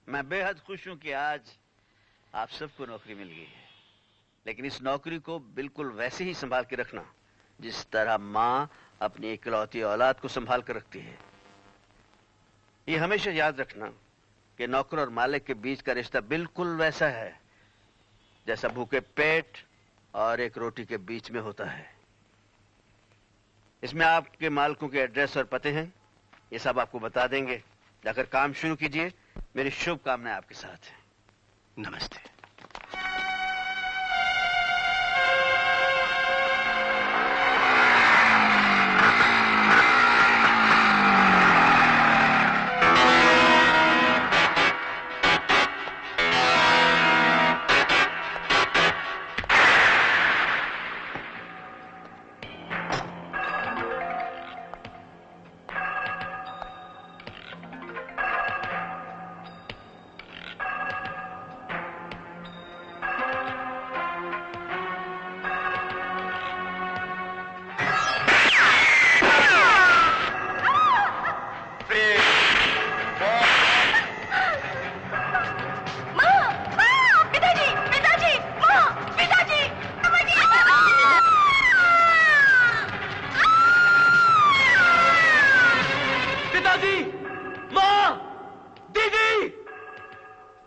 मैं बेहद खुश हूं कि आज आप सबको नौकरी मिल गई है, लेकिन इस नौकरी को बिल्कुल वैसे ही संभाल के रखना जिस तरह माँ अपनी इकलौती औलाद को संभाल कर रखती है। ये हमेशा याद रखना कि नौकर और मालिक के बीच का रिश्ता बिल्कुल वैसा है जैसा भूखे पेट और एक रोटी के बीच में होता है। इसमें आपके मालिकों के एड्रेस और पते हैं, ये सब आपको बता देंगे। जाकर काम शुरू कीजिए। मेरी शुभकामनाएं आपके साथ हैं। नमस्ते।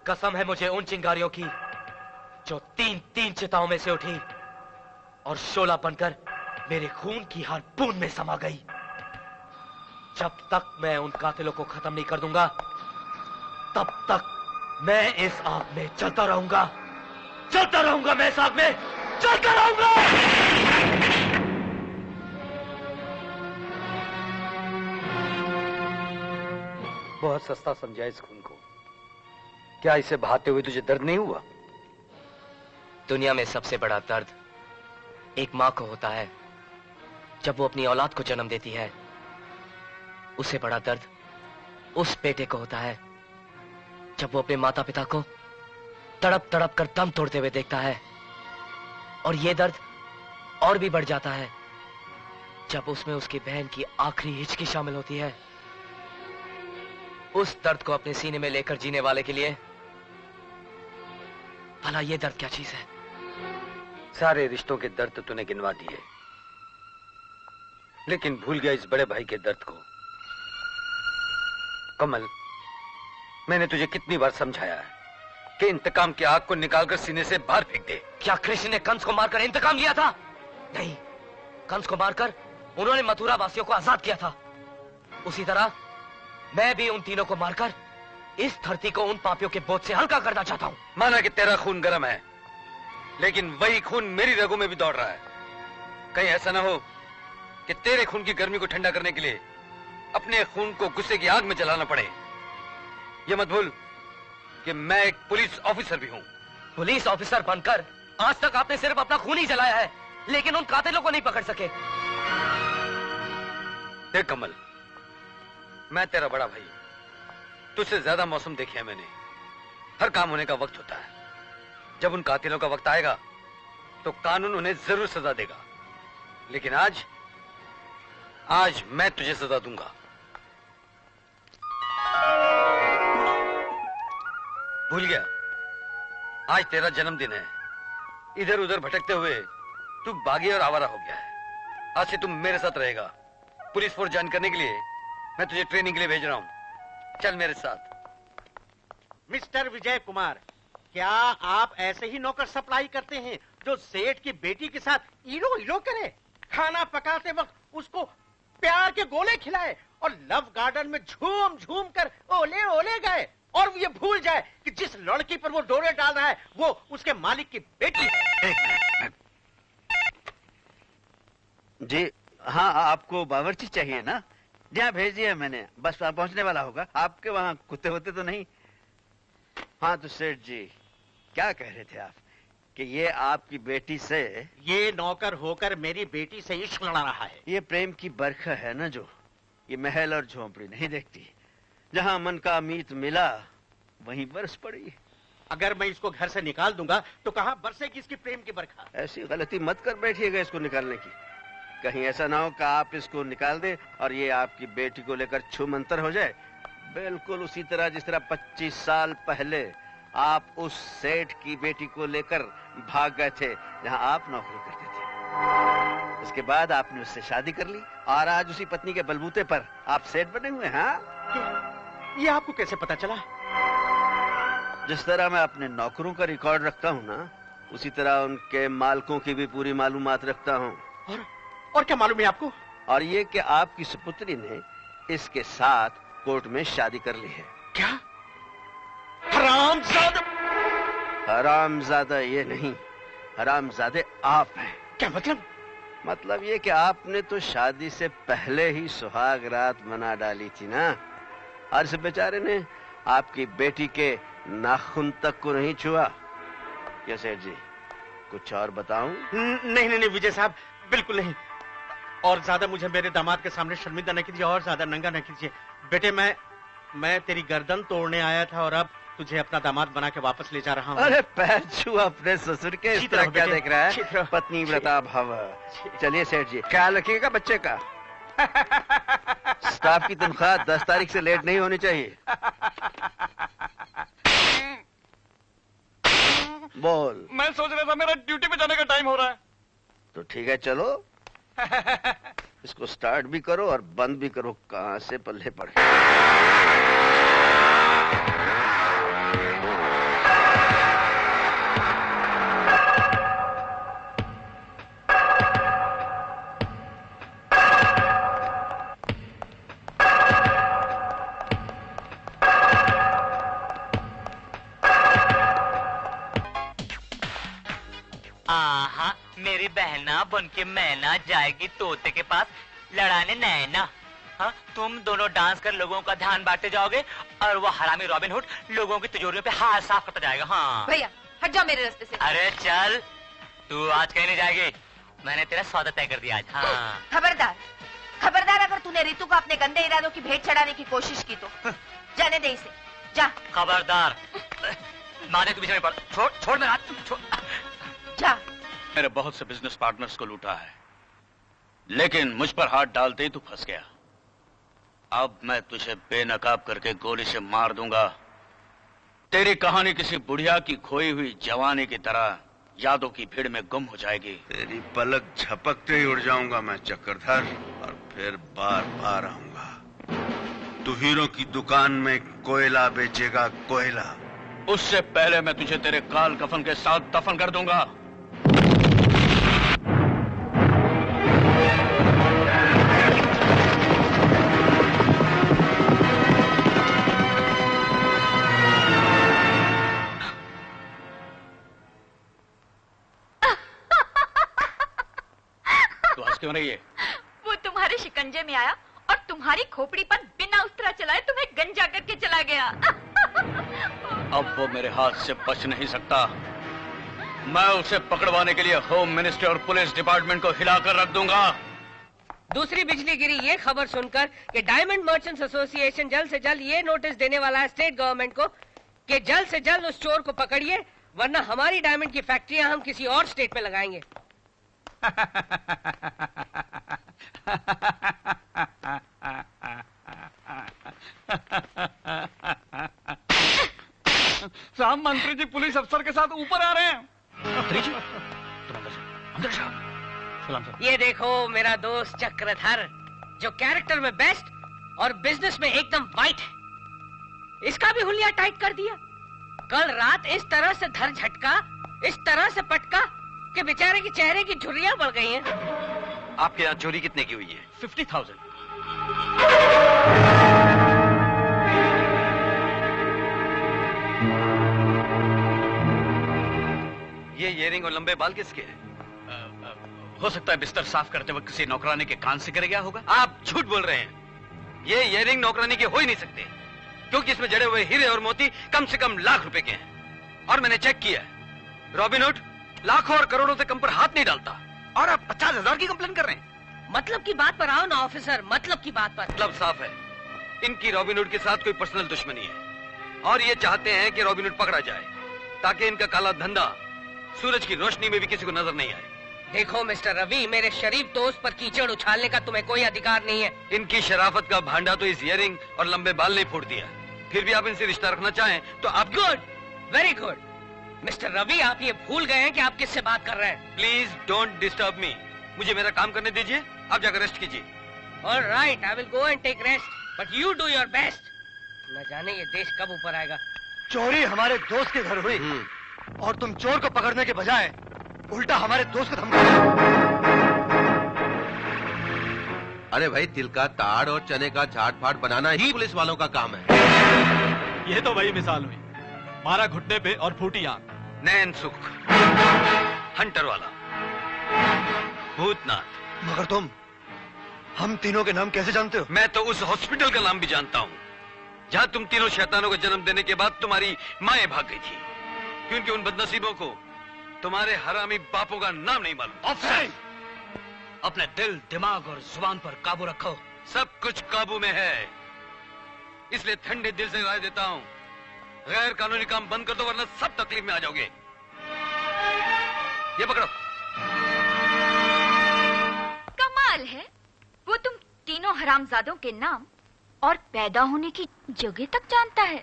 कसम है मुझे उन चिंगारियों की जो तीन तीन चिताओं में से उठी और शोला बनकर मेरे खून की हर बूंद में समा गई। जब तक मैं उन कातिलों को खत्म नहीं कर दूंगा तब तक मैं इस आग में चलता रहूंगा मैं इस आग में चलता रहूंगा। बहुत सस्ता समझा इस खून को। क्या इसे बहाते हुए तुझे दर्द नहीं हुआ? दुनिया में सबसे बड़ा दर्द एक मां को होता है जब वो अपनी औलाद को जन्म देती है। उससे बड़ा दर्द उस बेटे को होता है जब वो अपने माता पिता को तड़प तड़प कर दम तोड़ते हुए देखता है। और ये दर्द और भी बढ़ जाता है जब उसमें उसकी बहन की आखिरी हिचकी शामिल होती है। उस दर्द को अपने सीने में लेकर जीने वाले के लिए भला ये दर्द क्या चीज है? सारे रिश्तों के दर्द तो तूने गिनवा दिए, लेकिन भूल गया इस बड़े भाई के दर्द को। कमल, मैंने तुझे कितनी बार समझाया है कि इंतकाम की आग को निकालकर सीने से बाहर फेंक दे। क्या कृष्ण ने कंस को मारकर इंतकाम लिया था? नहीं, कंस को मारकर उन्होंने मथुरा वासियों को आजाद किया था। उसी तरह मैं भी उन तीनों को मारकर इस धरती को उन पापियों के बोझ से हल्का करना चाहता हूं। माना कि तेरा खून गर्म है, लेकिन वही खून मेरी रगों में भी दौड़ रहा है। कहीं ऐसा ना हो कि तेरे खून की गर्मी को ठंडा करने के लिए अपने खून को गुस्से की आग में जलाना पड़े। ये मत भूल कि मैं एक पुलिस ऑफिसर भी हूं। पुलिस ऑफिसर बनकर आज तक आपने सिर्फ अपना खून ही जलाया है, लेकिन उन कातिलों को नहीं पकड़ सके। देख कमल, मैं तेरा बड़ा भाई, तुझसे ज्यादा मौसम देखे हैं मैंने। हर काम होने का वक्त होता है। जब उन कातिलों का वक्त आएगा तो कानून उन्हें जरूर सजा देगा, लेकिन आज मैं तुझे सजा दूंगा। भूल गया? आज तेरा जन्मदिन है। इधर उधर भटकते हुए तू बागी और आवारा हो गया है। आज से तुम मेरे साथ रहेगा। पुलिस फोर्स ज्वाइन करने के लिए मैं तुझे ट्रेनिंग के लिए भेज रहा हूं। चल मेरे साथ। मिस्टर विजय कुमार, क्या आप ऐसे ही नौकर सप्लाई करते हैं जो सेठ की बेटी के साथ इलो इलो करे, खाना पकाते वक्त उसको प्यार के गोले खिलाए और लव गार्डन में झूम झूम कर ओले ओले गए और ये भूल जाए कि जिस लड़की पर वो डोरे डाल रहा है वो उसके मालिक की बेटी है? जी हाँ, आपको बावर्ची चाहिए ना? जहाँ भेज दिया मैंने, बस वहां पहुंचने वाला होगा। आपके वहां कुत्ते होते तो नहीं? हाँ तो सेठ जी, क्या कह रहे थे आप कि ये आपकी बेटी से? ये नौकर होकर मेरी बेटी से इश्क लड़ा रहा है। ये प्रेम की बरखा है ना, जो ये महल और झोंपड़ी नहीं देखती। जहाँ मन का मीत मिला वहीं बरस पड़ी। अगर मैं इसको घर से निकाल दूंगा तो कहाँ बरसेगी इसकी प्रेम की बरखा? ऐसी गलती मत कर बैठिएगा इसको निकालने की। कहीं ऐसा ना हो कि आप इसको निकाल दे और ये आपकी बेटी को लेकर छूमंतर हो जाए। बिल्कुल उसी तरह जिस तरह 25 साल पहले आप उस सेठ की बेटी को लेकर भाग गए थे जहां आप नौकरी करते थे। उसके बाद आपने उससे शादी कर ली और आज उसी पत्नी के बलबूते पर आप सेठ बने हुए हैं। ये आपको कैसे पता चला? जिस तरह मैं अपने नौकरों का रिकॉर्ड रखता हूँ ना, उसी तरह उनके मालकों की भी पूरी मालूमात रखता हूँ। और क्या मालूम है आपको? और ये कि आपकी सुपुत्री ने इसके साथ कोर्ट में शादी कर ली है। क्या? हरामजादा! हरामजादा ये नहीं, हरामजादे आप हैं। क्या मतलब? मतलब ये कि आपने तो शादी से पहले ही सुहाग रात मना डाली थी ना, और इस बेचारे ने आपकी बेटी के नाखून तक को नहीं छुआ। क्या सेठ जी, कुछ और बताऊं? नहीं विजय साहब, बिल्कुल नहीं। और ज्यादा मुझे मेरे दामाद के सामने शर्मिंदा न कीजिए और ज्यादा नंगा न कीजिए। बेटे, मैं तेरी गर्दन तोड़ने आया था और अब तुझे अपना दामाद बना के वापस ले जा रहा हूँ। अरे पैर छू अपने ससुर के, इस तरह क्या देख रहा है? पत्नी व्रता भव। चलिए सेठ जी, ख्याल रखिएगा बच्चे का। स्टाफ की तनख्वाह 10 तारीख से लेट नहीं होनी चाहिए। बोल। मैं सोच रहा था मेरा ड्यूटी पे जाने का टाइम हो रहा है। तो ठीक है, चलो इसको स्टार्ट भी करो और बंद भी करो। कहां से पल्ले पड़े। आहा, मेरी बहना बन के मैना जाएगी तोते के पास लड़ाने नैना। हाँ, तुम दोनों डांस कर लोगों का ध्यान बांटते जाओगे और वो हरामी रॉबिन हुड लोगों की तिजोरियों पे हाथ साफ करता जाएगा। हाँ भैया, हट जाओ मेरे रास्ते से। अरे चल, तू आज कहीं नहीं जाएगी, मैंने तेरा सौदा तय कर दिया आज। हाँ खबरदार, खबरदार, अगर तूने रितु को अपने गंदे इरादों की भेंट चढ़ाने की कोशिश की तो जाने दे इसे। जा। खबरदार, माने तू बीच में पड़। छोड़ मेरा हाथ, छोड़। जा। मेरे बहुत से बिजनेस पार्टनर्स को लूटा है, लेकिन मुझ पर हाथ डालते ही तू फंस गया। अब मैं तुझे बेनकाब करके गोली से मार दूंगा। तेरी कहानी किसी बुढ़िया की खोई हुई जवानी की तरह यादों की भीड़ में गुम हो जाएगी। तेरी पलक झपकते ही उड़ जाऊंगा मैं चक्रधर, और फिर बार बार आऊंगा। तू हीरो की दुकान में कोयला बेचेगा, कोयला। उससे पहले मैं तुझे तेरे काल कफन के साथ दफन कर दूंगा। तो हंस क्यों रही है? वो तुम्हारे शिकंजे में आया और तुम्हारी खोपड़ी पर बिना उस्तरा चलाए तुम्हें गंजा करके चला गया। अब वो मेरे हाथ से बच नहीं सकता। मैं उसे पकड़वाने के लिए होम मिनिस्ट्री और पुलिस डिपार्टमेंट को हिलाकर रख दूंगा। दूसरी बिजली गिरी ये खबर सुनकर कि डायमंड मर्चेंट्स एसोसिएशन जल्द से जल्द ये नोटिस देने वाला है स्टेट गवर्नमेंट को कि जल्द से जल्द उस चोर को पकड़िए, वरना हमारी डायमंड की फैक्ट्रियां हम किसी और स्टेट में लगाएंगे। साहब, मंत्री जी पुलिस अफसर के साथ ऊपर आ रहे हैं। मंत्री जी, तुम अंदर जाओ। सलाम सर। ये देखो मेरा दोस्त चक्रधर, जो कैरेक्टर में बेस्ट और बिजनेस में एकदम वाइट है, इसका भी हुलिया टाइट कर दिया। कल रात इस तरह से धर झटका, इस तरह से पटका कि बेचारे के चेहरे की झुर्रियां बढ़ गई हैं। आपके यहाँ चोरी कितने की हुई है? 50,000। ये इयरिंग और लंबे बाल किसके हैं? हो सकता है बिस्तर साफ करते वक्त किसी नौकरानी के कान से गिर गया होगा। आप झूठ बोल रहे हैं। ये इयरिंग नौकरानी के हो ही नहीं सकते, क्योंकि इसमें जड़े हुए हीरे और मोती कम से कम लाख रुपए के हैं। और मैंने चेक किया, रॉबिन हुड लाखों और करोड़ों से कम पर हाथ नहीं डालता, और आप 50,000 की कंप्लेन कर रहे हैं। मतलब की बात पर आओ ना ऑफिसर, मतलब की बात पर। मतलब साफ है, इनकी रॉबिन हुड के साथ कोई पर्सनल दुश्मनी है, और ये चाहते हैं कि रॉबिन हुड पकड़ा जाए ताकि इनका काला धंधा सूरज की रोशनी में भी किसी को नजर नहीं आए। देखो मिस्टर रवि, मेरे शरीफ दोस्त पर कीचड़ उछालने का तुम्हें कोई अधिकार नहीं है। इनकी शराफत का भांडा तो इस इयरिंग और लंबे बाल ने फोड़ दिया, फिर भी आप इनसे रिश्ता रखना चाहें तो आप। Good, very good. Mister Ravi, आप ये भूल गए हैं कि आप किससे बात कर रहे हैं। प्लीज डोंट डिस्टर्ब मी, मुझे मेरा काम करने दीजिए, आप जाकर रेस्ट कीजिए। Alright, I will go and take rest, but you do your best. न जाने ये देश कब ऊपर आएगा। चोरी हमारे दोस्त के घर हुई और तुम चोर को पकड़ने के बजाय उल्टा हमारे दोस्त को धमका। अरे भाई, तिल का ताड़ और चने का झाड़ फाड़ बनाना ही पुलिस वालों का काम है। ये तो वही मिसाल हुई, मारा घुटने पे और फूटी आंख। नैन सुख, हंटर वाला, भूतनाथ। मगर तुम हम तीनों के नाम कैसे जानते हो? मैं तो उस हॉस्पिटल का नाम भी जानता हूँ जहाँ तुम तीनों शैतानों को जन्म देने के बाद तुम्हारी माएं भाग गई थी, क्योंकि उन बदनसीबों को तुम्हारे हरामी बापों का नाम नहीं मालूम। अफसर, अपने दिल, दिमाग और जुबान पर काबू रखो। सब कुछ काबू में है, इसलिए ठंडे दिल से राय देता हूँ, गैर कानूनी काम बंद कर दो वरना सब तकलीफ में आ जाओगे। ये पकड़ो। कमाल है, वो तुम तीनों हरामजादों के नाम और पैदा होने की जगह तक जानता है।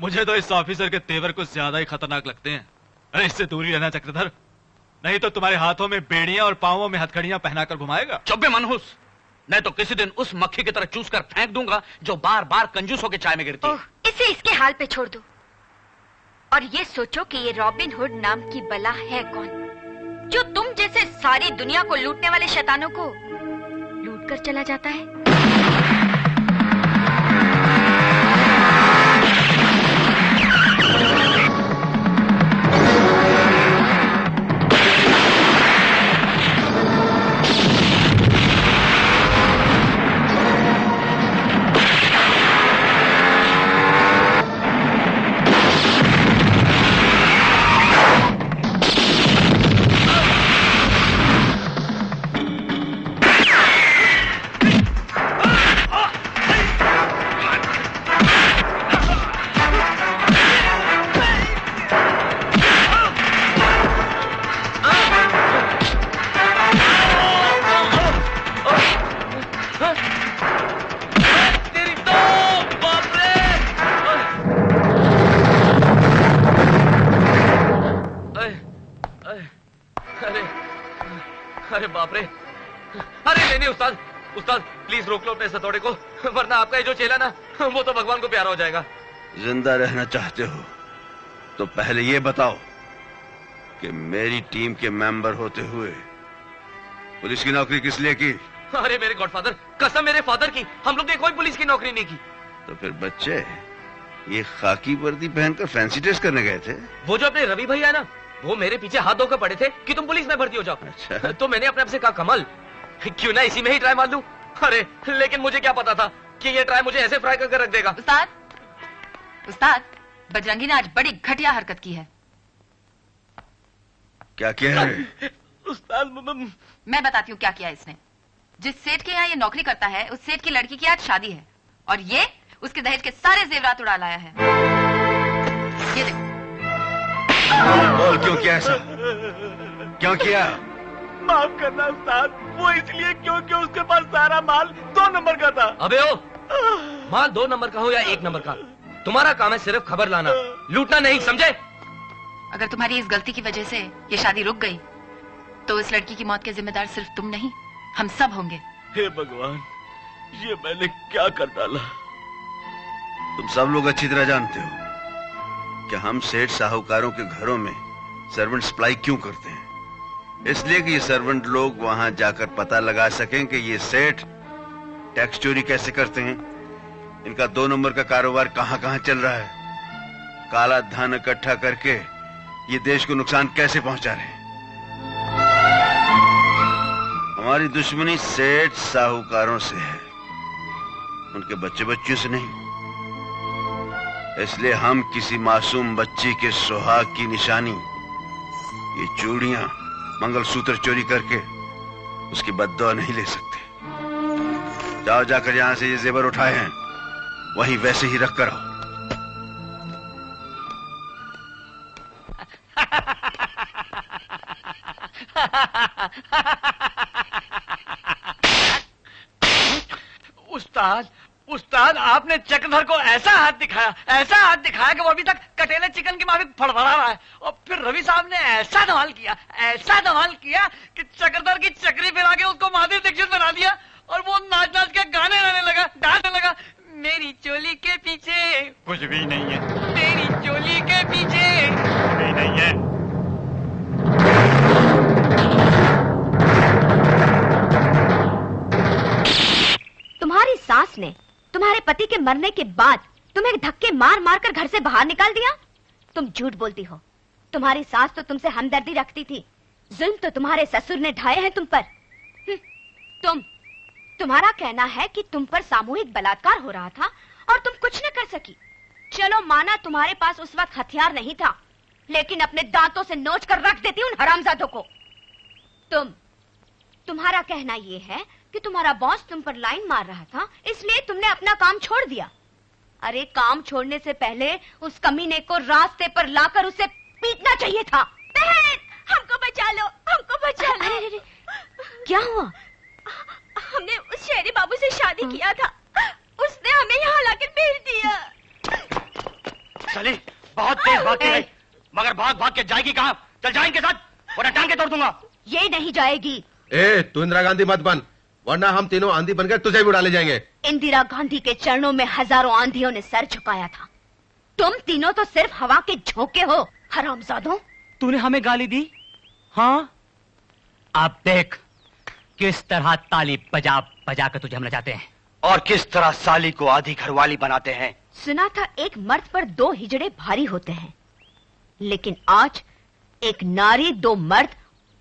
मुझे तो इस ऑफिसर के तेवर कुछ ज्यादा ही खतरनाक लगते हैं। अरे इससे दूरी रहना चक्रधर, नहीं तो तुम्हारे हाथों में बेड़ियां और पांवों में हथकड़ियां पहनाकर घुमाएगा। चुप बे मनहूस, मैं तो किसी दिन उस मक्खी की तरह चूस कर फेंक दूंगा जो बार बार कंजूसों के चाय में गिरती है। इसे इसके हाल पे छोड़ दो और ये सोचो कि ये रॉबिन हुड नाम की बला है कौन, जो तुम जैसे सारी दुनिया को लूटने वाले शैतानों को लूट कर चला जाता है। रोक लो अपने हथौड़े को, वरना आपका ये जो चेला ना वो तो भगवान को प्यारा हो जाएगा। जिंदा रहना चाहते हो तो पहले ये बताओ कि मेरी टीम के मेंबर होते हुए पुलिस की नौकरी किस लिए की? अरे मेरे गॉडफादर, कसम मेरे फादर की, हम लोग ने कोई पुलिस की नौकरी नहीं की। तो फिर बच्चे ये खाकी वर्दी पहनकर फैंसी ड्रेस करने गए थे? वो जो अपने रवि भैया ना, वो मेरे पीछे हाथ धोकर पड़े थे कि तुम पुलिस में भर्ती हो जाओ। अच्छा। तो मैंने अपने आप से कहा कमल क्यों ना इसी में ही ट्राई मार लूं। अरे लेकिन मुझे क्या पता था कि ये ट्राई मुझे ऐसे फ्राई करके रख देगा। उस्ताद, बजरंगी ने आज बड़ी घटिया हरकत की है। क्या किया है? उस्ताद मैं बताती हूँ क्या किया इसने। जिस सेठ के यहाँ ये नौकरी करता है उस सेठ की लड़की की आज शादी है और ये उसके दहेज के सारे जेवरात उड़ा लाया है। ये देखो। बोल क्यों किया ऐसा? क्यों किया? माफ करना उस्ताद, वो इसलिए क्योंकि उसके पास सारा माल 2 नंबर का था। अबे ओ, माल 2 नंबर का हो या 1 नंबर का, तुम्हारा काम है सिर्फ खबर लाना, लूटना नहीं, समझे? अगर तुम्हारी इस गलती की वजह से ये शादी रुक गई तो इस लड़की की मौत के जिम्मेदार सिर्फ तुम नहीं, हम सब होंगे। हे भगवान, ये मैंने क्या कर डाला? तुम सब लोग अच्छी तरह जानते हो कि हम सेठ साहूकारों के घरों में सर्वेंट सप्लाई क्यों करते हैं। इसलिए कि ये सर्वेंट लोग वहां जाकर पता लगा सकें कि ये सेठ टैक्स चोरी कैसे करते हैं, इनका 2 नंबर का कारोबार कहां कहां चल रहा है, काला धन इकट्ठा करके ये देश को नुकसान कैसे पहुंचा रहे हैं। हमारी दुश्मनी सेठ साहूकारों से है, उनके बच्चे बच्चियों से नहीं। इसलिए हम किसी मासूम बच्ची के सुहाग की निशानी, ये चूड़ियां, मंगलसूत्र चोरी करके उसकी बद्दुआ नहीं ले सकते। जाओ जाकर यहां से ये जेवर उठाए हैं वहीं वैसे ही रख कर आओ। उस्ताद, उस्ताद आपने चक्रधर को ऐसा हाथ दिखाया कि वो अभी तक कटेले चिकन की माफिक फड़फड़ा रहा है। और फिर रवि साहब ने ऐसा धमाल किया कि चक्रधर की चक्री फिरा के उसको माधुरी दीक्षित बना दिया और वो नाच नाच के गाने गाने लगा। मेरी चोली के पीछे कुछ भी नहीं है, मेरी चोली के पीछे कुछ भी नहीं है। तुम्हारी सास ने तुम्हारे पति के मरने के बाद तुम्हें धक्के मार मार कर घर से बाहर निकाल दिया। तुम झूठ बोलती हो। तुम्हारी सास तो तुमसे हमदर्दी रखती थी। जुल्म तो तुम्हारे ससुर ने ढाए हैं तुम पर। तुम्हारा कहना है कि तुम पर सामूहिक बलात्कार हो रहा था और तुम कुछ न कर सकी। चलो माना तुम्हारे पास उस वक्त हथियार नहीं था, लेकिन अपने दांतों से नोच कर रख देती उन हरामजादों को। तुम्हारा कहना यह है कि तुम्हारा बॉस तुम पर लाइन मार रहा था, इसलिए तुमने अपना काम छोड़ दिया। अरे काम छोड़ने से पहले उस कमीने को रास्ते पर लाकर उसे पीटना चाहिए था। बहन, हमको बचा लो, हमको बचा लो। अरे, क्या हुआ? हमने उस शहरी बाबू से शादी किया था, उसने हमें यहाँ लाकर भेज दिया। चली बहुत तेज भागती है, मगर भाग के जाएगी कहाँ? चल जा इनके साथ वरना टांगे तोड़ दूंगा। ये नहीं जाएगी। ए, तू इंदिरा गांधी मत बन, वरना हम तीनों आंधी बनकर तुझे भी उड़ा ले जाएंगे। इंदिरा गांधी के चरणों में हजारों आंधियों ने सर झुकाया था। तुम तीनों तो सिर्फ हवा के झोंके हो, हरामजादों। तूने हमें गाली दी? हाँ, अब देख किस तरह ताली बजा बजा कर तुझे हम नचाते हैं और किस तरह साली को आधी घरवाली बनाते हैं। सुना था एक मर्द पर 2 हिजड़े भारी होते हैं, लेकिन आज एक नारी 2 मर्द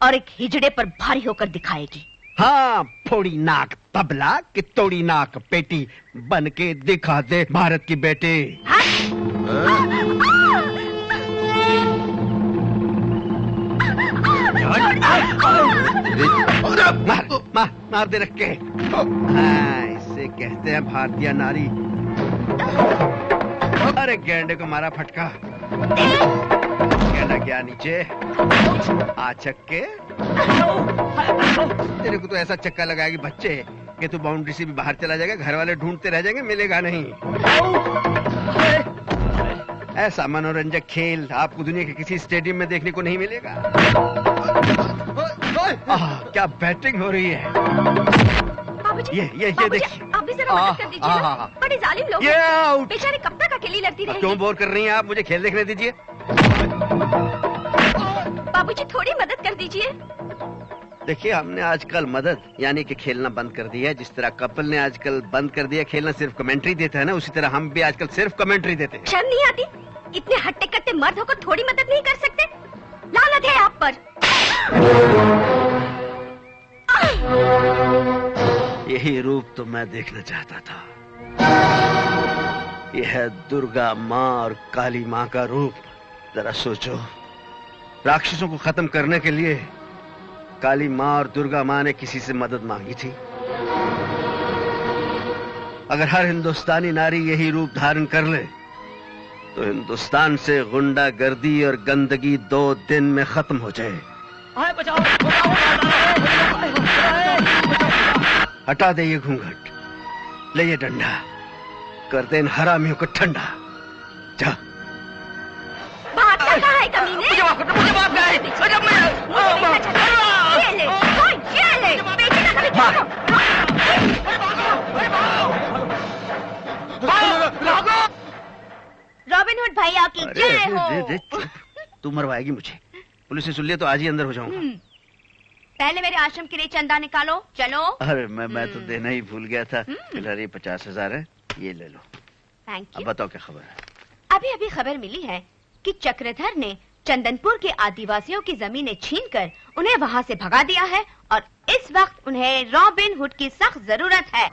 और एक हिजड़े पर भारी होकर दिखाएगी। हाँ, फोड़ी नाक तबला कि तोड़ी नाक पेटी, बन के दिखा दे भारत की बेटी। मार दे रख के। हाँ, इसे कहते हैं भारतीय नारी। अरे गेंडे को मारा फटका, कहना क्या नीचे आ चक्के। तेरे को तो ऐसा चक्का लगाएगी बच्चे कि तू बाउंड्री से भी बाहर चला जाएगा, घर वाले ढूंढते रह जाएंगे, मिलेगा नहीं। ऐसा मनोरंजक खेल आपको दुनिया के किसी स्टेडियम में देखने को नहीं मिलेगा। क्या बैटिंग हो रही है। बाबूजी, ये देखिए। आप भी जरा मदद कर दीजिए ना। बड़े जालिम लोग हैं। बेचारे कब तक अकेली लड़ती रहेंगी। क्यों बोर कर रही हैं आप? मुझे खेल देखने दीजिए। बाबूजी थोड़ी मदद कर दीजिए। देखिए, हमने आजकल मदद यानी कि खेलना बंद कर दिया है। जिस तरह कपिल ने आजकल बंद कर दिया खेलना, सिर्फ कमेंट्री देता है ना, उसी तरह हम भी आजकल सिर्फ कमेंट्री देते हैं। शर्म नहीं आती? इतने हट्टे कट्टे मर्द होकर थोड़ी मदद नहीं कर सकते? लानत है आप पर। यही रूप तो मैं देखना चाहता था। यह है दुर्गा माँ और काली माँ का रूप। जरा सोचो, राक्षसों को खत्म करने के लिए काली माँ और दुर्गा माँ ने किसी से मदद मांगी थी। अगर हर हिंदुस्तानी नारी यही रूप धारण कर ले तो हिंदुस्तान से गुंडागर्दी और गंदगी 2 दिन में खत्म हो जाए। हटा दे ये घूंघट, ले ये डंडा, कर दे इन हरामियों को ठंडा। जा। बात करता है कमीने। मुझे माफ कर रॉबिन हुड भैया की जय हो। तू मरवाएगी मुझे। पुलिस ने सुन लिया तो आज ही अंदर हो जाऊंगा। पहले मेरे आश्रम के लिए चंदा निकालो, चलो। अरे मैं तो देना ही भूल गया था। फिलहाल ये 50,000 है, ये ले लो। Thank you. अब बताओ क्या खबर है? अभी अभी खबर मिली है कि चक्रधर ने चंदनपुर के आदिवासियों की जमीनें छीनकर उन्हें वहां से भगा दिया है और इस वक्त उन्हें रॉबिन हुड की सख्त जरूरत है।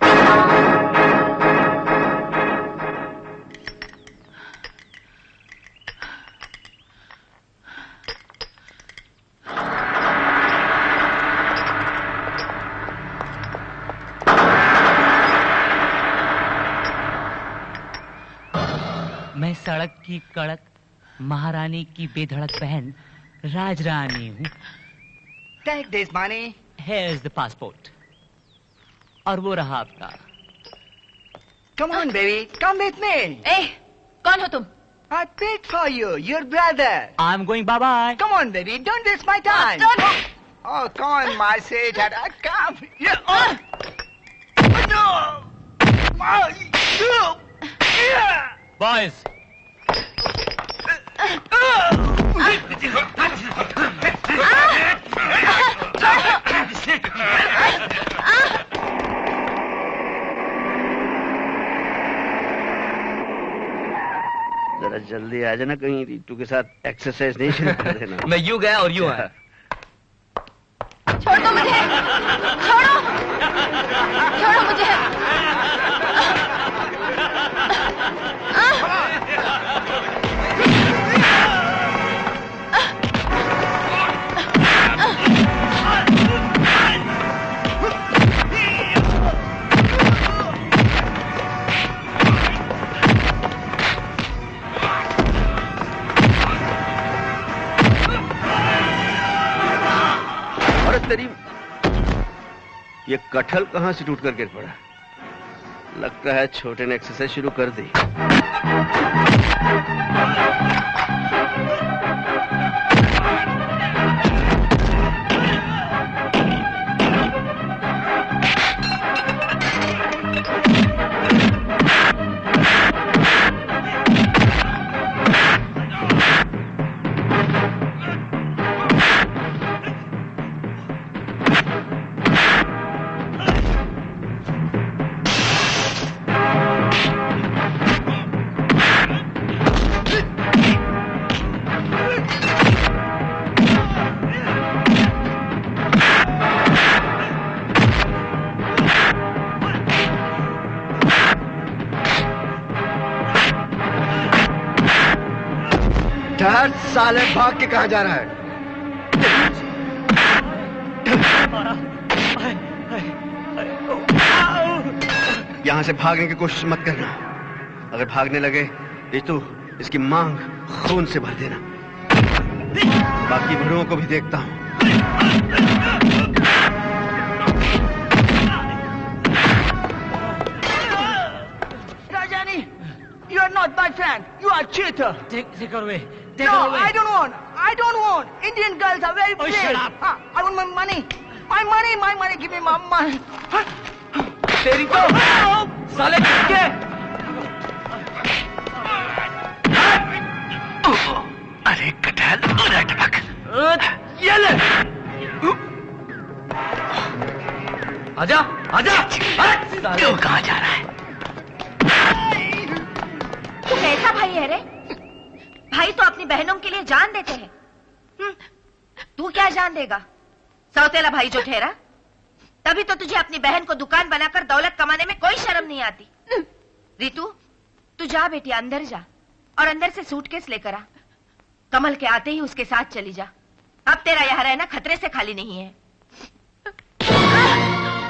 मैं सड़क की कड़क महारानी की बेधड़क बहन राजरानी हूँ। Take this money. Here's the passport. और वो रहा आपका. Come on, baby. Come with me. ए, कौन हो तुम? I paid for you. Your brother. I'm going. Bye bye. Come on, baby. Don't waste my time. Oh, come on, my sweetheart. Come. Yeah. No. Boys. जरा जल्दी आ जाना, कहीं रीतू के साथ exercise नहीं शुरू कर देना। मैं यूं गया और यूं आया। छोड़ दो मुझे, छोड़ो, छोड़ो मुझे। तेरी ये कटहल कहां से टूट कर गिर पड़ा? लगता है छोटे ने एक्सरसाइज शुरू कर दी। साले भाग के कहां जा रहा है? यहां से भागने की कोशिश मत करना। अगर भागने लगे रितु, इसकी मांग खून से भर देना। बाकी भड़ुओं को भी देखता हूं। Rajani, you are not my friend. You are cheater. Take her away. No, I don't want. I don't want. Indian girls are very brave. Shut up. I want my money. My money. Give me my money. तेरी तो साले के अरे कटहल, अरे टपक। ये ले। आजा, आजा। क्यों कहाँ जा रहा है? तू कैसा भाई है रे? भाई तो अपनी बहनों के लिए जान देते हैं। तू क्या जान देगा? सौतेला भाई जो ठहरा, तभी तो तुझे अपनी बहन को दुकान बनाकर दौलत कमाने में कोई शर्म नहीं आती। रितु, तू जा बेटी, अंदर जा और अंदर से सूटकेस लेकर आ। कमल के आते ही उसके साथ चली जा। अब तेरा यह रहना खतरे से खाली नहीं है।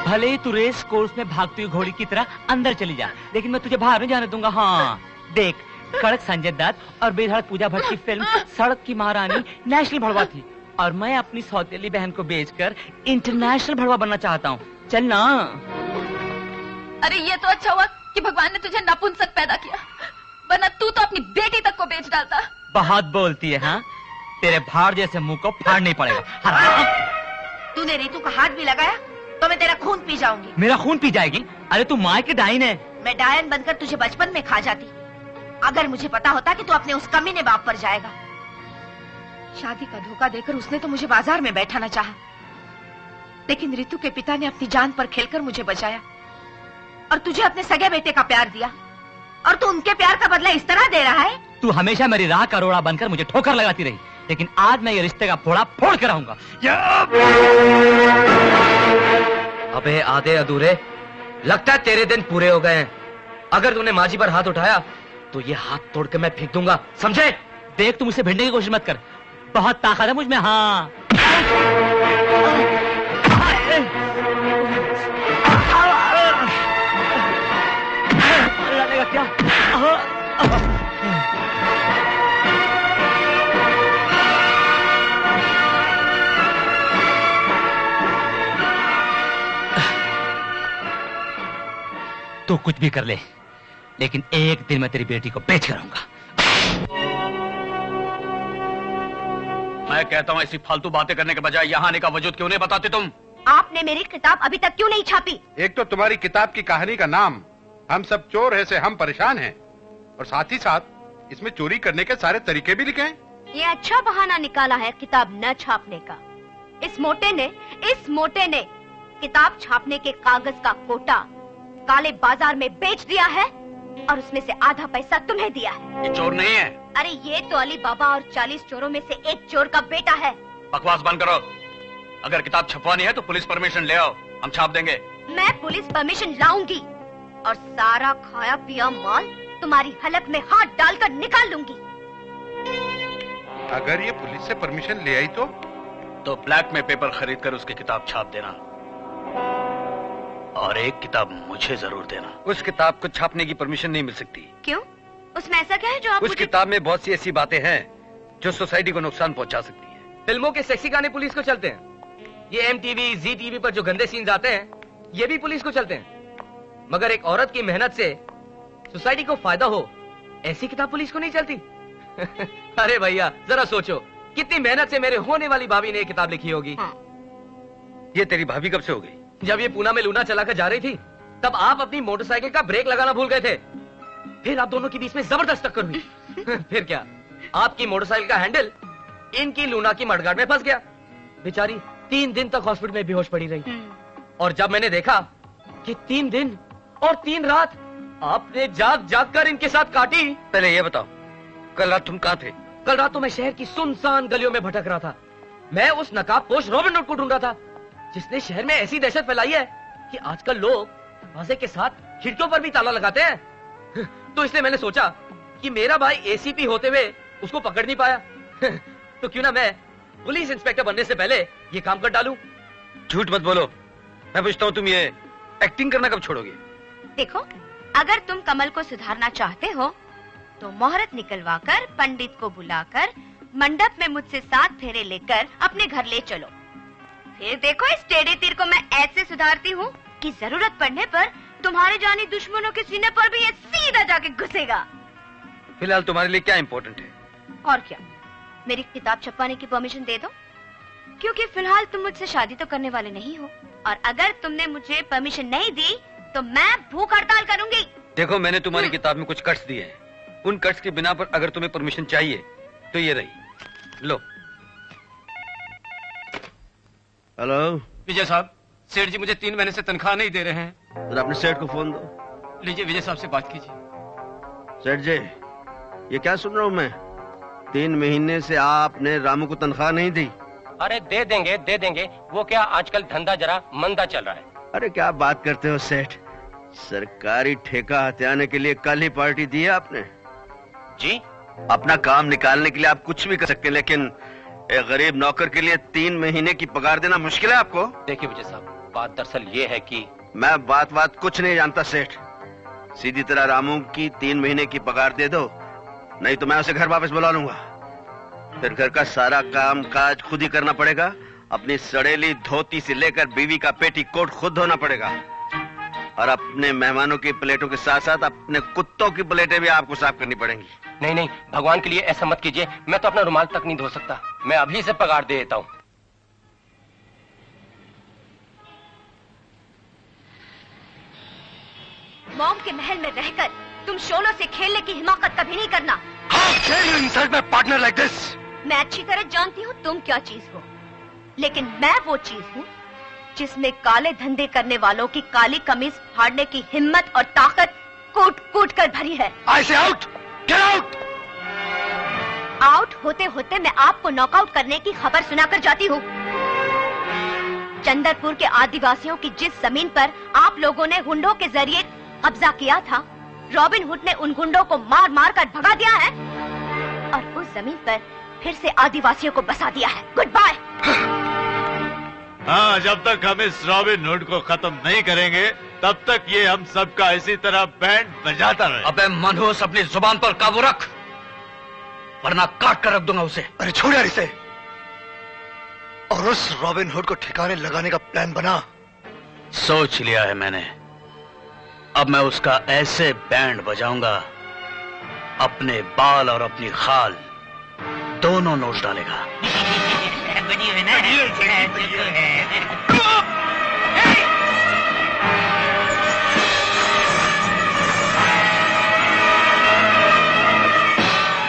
भले ही तू रेस कोर्स में भागती हुई घोड़ी की तरह अंदर चली जा, लेकिन मैं तुझे बाहर नहीं जाने दूंगा। हाँ देख, कड़क संजय दत्त और बेधड़क पूजा भट्ट की फिल्म सड़क की महारानी नेशनल भड़वा थी, और मैं अपनी सौतेली बहन को बेचकर इंटरनेशनल भड़वा बनना चाहता हूँ। चल ना। अरे ये तो अच्छा हुआ कि भगवान ने तुझे नपुंसक पैदा किया, वरना तू तो अपनी बेटी तक को बेच डालता। बहुत बोलती है। हाँ, तेरे भाड़ जैसे मुंह को फाड़ना ही पड़ेगा। तूने रितु का हाथ भी लगाया तो मैं तेरा खून पी जाऊंगी। मेरा खून पी जाएगी? अरे तू माँ की डायन है। मैं डायन बनकर तुझे बचपन में खा जाती, अगर मुझे पता होता कि तू अपने उस कमीने बाप पर जाएगा। शादी का धोखा देकर उसने तो मुझे बाजार में बैठाना चाहा, लेकिन रितु के पिता ने अपनी जान पर खेलकर मुझे बचाया और तुझे अपने सगे बेटे का प्यार दिया, और तू उनके प्यार का बदला इस तरह दे रहा है। तू हमेशा मेरी राह का रोड़ा बनकर मुझे ठोकर लगाती रही, लेकिन आज मैं ये रिश्ते का फोड़ा फोड़ कर आऊंगा। अबे आधे अधूरे, लगता है तेरे दिन पूरे हो गए हैं। अगर तूने माजी पर हाथ उठाया तो ये हाथ तोड़ के मैं फेंक दूंगा, समझे? देख, तू मुझसे भिड़ने की कोशिश मत कर, बहुत ताकत है मुझ में। हाँ लगेगा क्या? तू कुछ भी कर ले, लेकिन एक दिन मैं तेरी बेटी को बेच कर आऊंगा। मैं कहता हूँ ऐसी फालतू बातें करने के बजाय यहाँ आने का वजूद क्यों नहीं बताते तुम? आपने मेरी किताब अभी तक क्यों नहीं छापी? एक तो तुम्हारी किताब की कहानी का नाम हम सब चोर है से हम परेशान हैं, और साथ ही साथ इसमें चोरी करने के सारे तरीके भी लिखे हैं। ये अच्छा बहाना निकाला है किताब न छापने का। इस मोटे ने किताब छापने के कागज का कोटा काले बाजार में बेच दिया है और उसमें से आधा पैसा तुम्हें दिया है। ये चोर नहीं है। अरे ये तो अली बाबा और 40 चोरों में से एक चोर का बेटा है। बकवास बंद करो। अगर किताब छपवानी है तो पुलिस परमिशन ले आओ, हम छाप देंगे। मैं पुलिस परमिशन लाऊंगी और सारा खाया पिया माल तुम्हारी हलक में हाथ डालकर निकाल लूंगी। अगर ये पुलिस से परमिशन ले आई तो ब्लैक में पेपर खरीद कर उसकी किताब छाप देना, और एक किताब मुझे जरूर देना। उस किताब को छापने की परमिशन नहीं मिल सकती। क्यों? उसमें ऐसा क्या है जो आप उस किताब में बहुत सी ऐसी बातें हैं जो सोसाइटी को नुकसान पहुंचा सकती है। फिल्मों के सेक्सी गाने पुलिस को चलते हैं, ये MTV, ZTV पर जो गंदे सीन्स आते हैं ये भी पुलिस को चलते हैं, मगर एक औरत की मेहनत से सोसाइटी को फायदा हो ऐसी किताब पुलिस को नहीं चलती। अरे भैया जरा सोचो, कितनी मेहनत से मेरे होने वाली भाभी ने ये किताब लिखी होगी। हाँ। ये तेरी भाभी कब से हो गई? जब ये पूना में लूना चलाकर जा रही थी तब आप अपनी मोटरसाइकिल का ब्रेक लगाना भूल गए थे, फिर आप दोनों के बीच में जबरदस्त टक्कर हुई। फिर क्या, आपकी मोटरसाइकिल का हैंडल इनकी लूना की मडगार्ड में फंस गया। बेचारी 3 दिन तक हॉस्पिटल में बेहोश पड़ी रही, और जब मैंने देखा कि 3 दिन और 3 रात आपने जाग जाग कर इनके साथ काटी। पहले ये बताओ, कल रात तुम कहाँ थे? कल रात तो मैं शहर की सुनसान गलियों में भटक रहा था। मैं उस नकाबपोश रॉबिन हुड को ढूंढ रहा था जिसने शहर में ऐसी दहशत फैलाई है कि आजकल लोग दरवाजे के साथ खिड़कियों पर भी ताला लगाते हैं। तो इसलिए मैंने सोचा कि मेरा भाई ACP होते हुए उसको पकड़ नहीं पाया, तो क्यों ना मैं पुलिस इंस्पेक्टर बनने से पहले ये काम कर डालूं। झूठ मत बोलो, मैं पूछता हूँ तुम ये एक्टिंग करना कब छोड़ोगे? देखो, अगर तुम कमल को सुधारना चाहते हो तो मुहूर्त निकलवाकर पंडित को बुलाकर मंडप में मुझसे 7 फेरे लेकर अपने घर ले चलो। फिर देखो, इस टेढ़े तीर को मैं ऐसे सुधारती हूँ कि जरूरत पड़ने पर तुम्हारे जानी दुश्मनों के सीने पर भी ये सीधा जाके घुसेगा। फिलहाल तुम्हारे लिए क्या इम्पोर्टेंट है? और क्या, मेरी किताब छपवाने की परमिशन दे दो, क्योंकि फिलहाल तुम मुझसे शादी तो करने वाले नहीं हो, और अगर तुमने मुझे परमिशन नहीं दी तो मैं भूख हड़ताल करूंगी। देखो, मैंने तुम्हारी किताब में कुछ कट्स दिए हैं, उन कट्स की बिना पर अगर तुम्हें परमिशन चाहिए तो ये रही लो। हेलो विजय साहब, सेठ जी मुझे 3 महीने से तनख्वाह नहीं दे रहे हैं। तो अपने सेठ को फोन दो। लीजिए विजय साहब से बात कीजिए। सेठ जी, ये क्या सुन रहा हूँ मैं? 3 महीने से आपने रामू को तनख्वाह नहीं दी। अरे दे देंगे, वो क्या आजकल धंधा जरा मंदा चल रहा है। अरे क्या बात करते हो सेठ, सरकारी ठेका हथियाने के लिए कल ही पार्टी दी है आपने। जी, अपना काम निकालने के लिए आप कुछ भी कर सकते हैं, लेकिन एक गरीब नौकर के लिए 3 महीने की पगार देना मुश्किल है आपको। देखिए विजय साहब, बात दरअसल ये है कि मैं बात कुछ नहीं जानता सेठ, सीधी तरह रामू की 3 महीने की पगार दे दो, नहीं तो मैं उसे घर वापस बुला लूंगा। फिर घर का सारा काम काज खुद ही करना पड़ेगा, अपनी सड़ेली धोती से लेकर बीवी का पेटीकोट खुद धोना पड़ेगा, और अपने मेहमानों की प्लेटों के साथ साथ अपने कुत्तों की प्लेटें भी आपको साफ करनी पड़ेंगी। नहीं, भगवान के लिए ऐसा मत कीजिए, मैं तो अपना रुमाल तक नहीं धो सकता। मैं अभी से पगार दे देता हूँ। मॉम के महल में रहकर तुम शोलों से खेलने की हिमाकत कभी नहीं करना। Partner like this. मैं अच्छी तरह जानती हूँ तुम क्या चीज हो, लेकिन मैं वो चीज हूँ जिसमें काले धंधे करने वालों की काली कमीज फाड़ने की हिम्मत और ताकत कूट कूट कर भरी है। I say out! Get out! Out होते होते मैं आपको नॉकआउट करने की खबर सुनाकर जाती हूँ। चंदरपुर के आदिवासियों की जिस जमीन पर आप लोगों ने गुंडों के जरिए कब्जा किया था, रॉबिन हुड ने उन गुंडों को मार मार कर भगा दिया है और उस जमीन पर फिर से आदिवासियों को बसा दिया है। Goodbye. हाँ, जब तक हम इस रॉबिन हुड को खत्म नहीं करेंगे तब तक ये हम सबका इसी तरह बैंड बजाता रहे। अबे मनहूस, अपनी जुबान पर काबू रख, वरना काट कर रख दूंगा उसे। अरे छोड़ यार इसे। और उस रॉबिन हुड को ठिकाने लगाने का प्लान बना। सोच लिया है मैंने। अब मैं उसका ऐसे बैंड बजाऊंगा, अपने बाल और अपनी खाल दोनों नोच डालेगा। बनी है ना?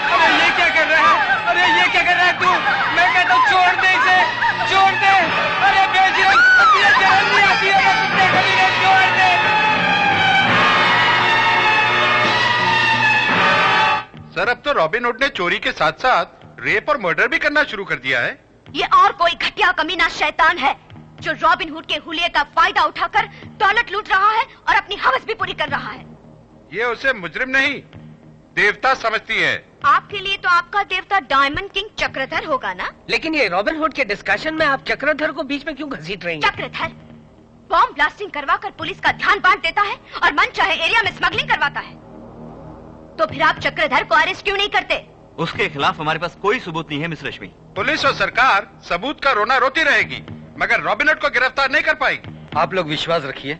अरे ये क्या कर रहा है? अरे ये क्या कर रहा है तू? मैं कहता हूँ छोड़ दे इसे, छोड़ दे। अरे बेशरम, तुझे शर्म नहीं आती है? कुत्ते कमीने, छोड़ दे। सर, अब तो रॉबिन हुड ने चोरी के साथ साथ रेप और मर्डर भी करना शुरू कर दिया है। ये और कोई घटिया कमीना शैतान है जो रॉबिन हुड के हुलिये का फायदा उठाकर दौलत लूट रहा है और अपनी हवस भी पूरी कर रहा है। ये उसे मुजरिम नहीं, देवता समझती है। आपके लिए तो आपका देवता डायमंड किंग चक्रधर होगा ना? लेकिन ये रॉबिन हुड के डिस्कशन में आप चक्रधर को बीच में क्यों घसीट रही हैं? चक्रधर बॉम्ब ब्लास्टिंग करवाकर पुलिस का ध्यान बांट देता है और मन चाहे एरिया में स्मगलिंग करवाता है। तो फिर आप चक्रधर को अरेस्ट क्यों नहीं करते? उसके खिलाफ हमारे पास कोई सबूत नहीं है मिस रश्मि। पुलिस और सरकार सबूत का रोना रोती रहेगी, मगर रॉबिन हुड को गिरफ्तार नहीं कर पाएगी। आप लोग विश्वास रखिए,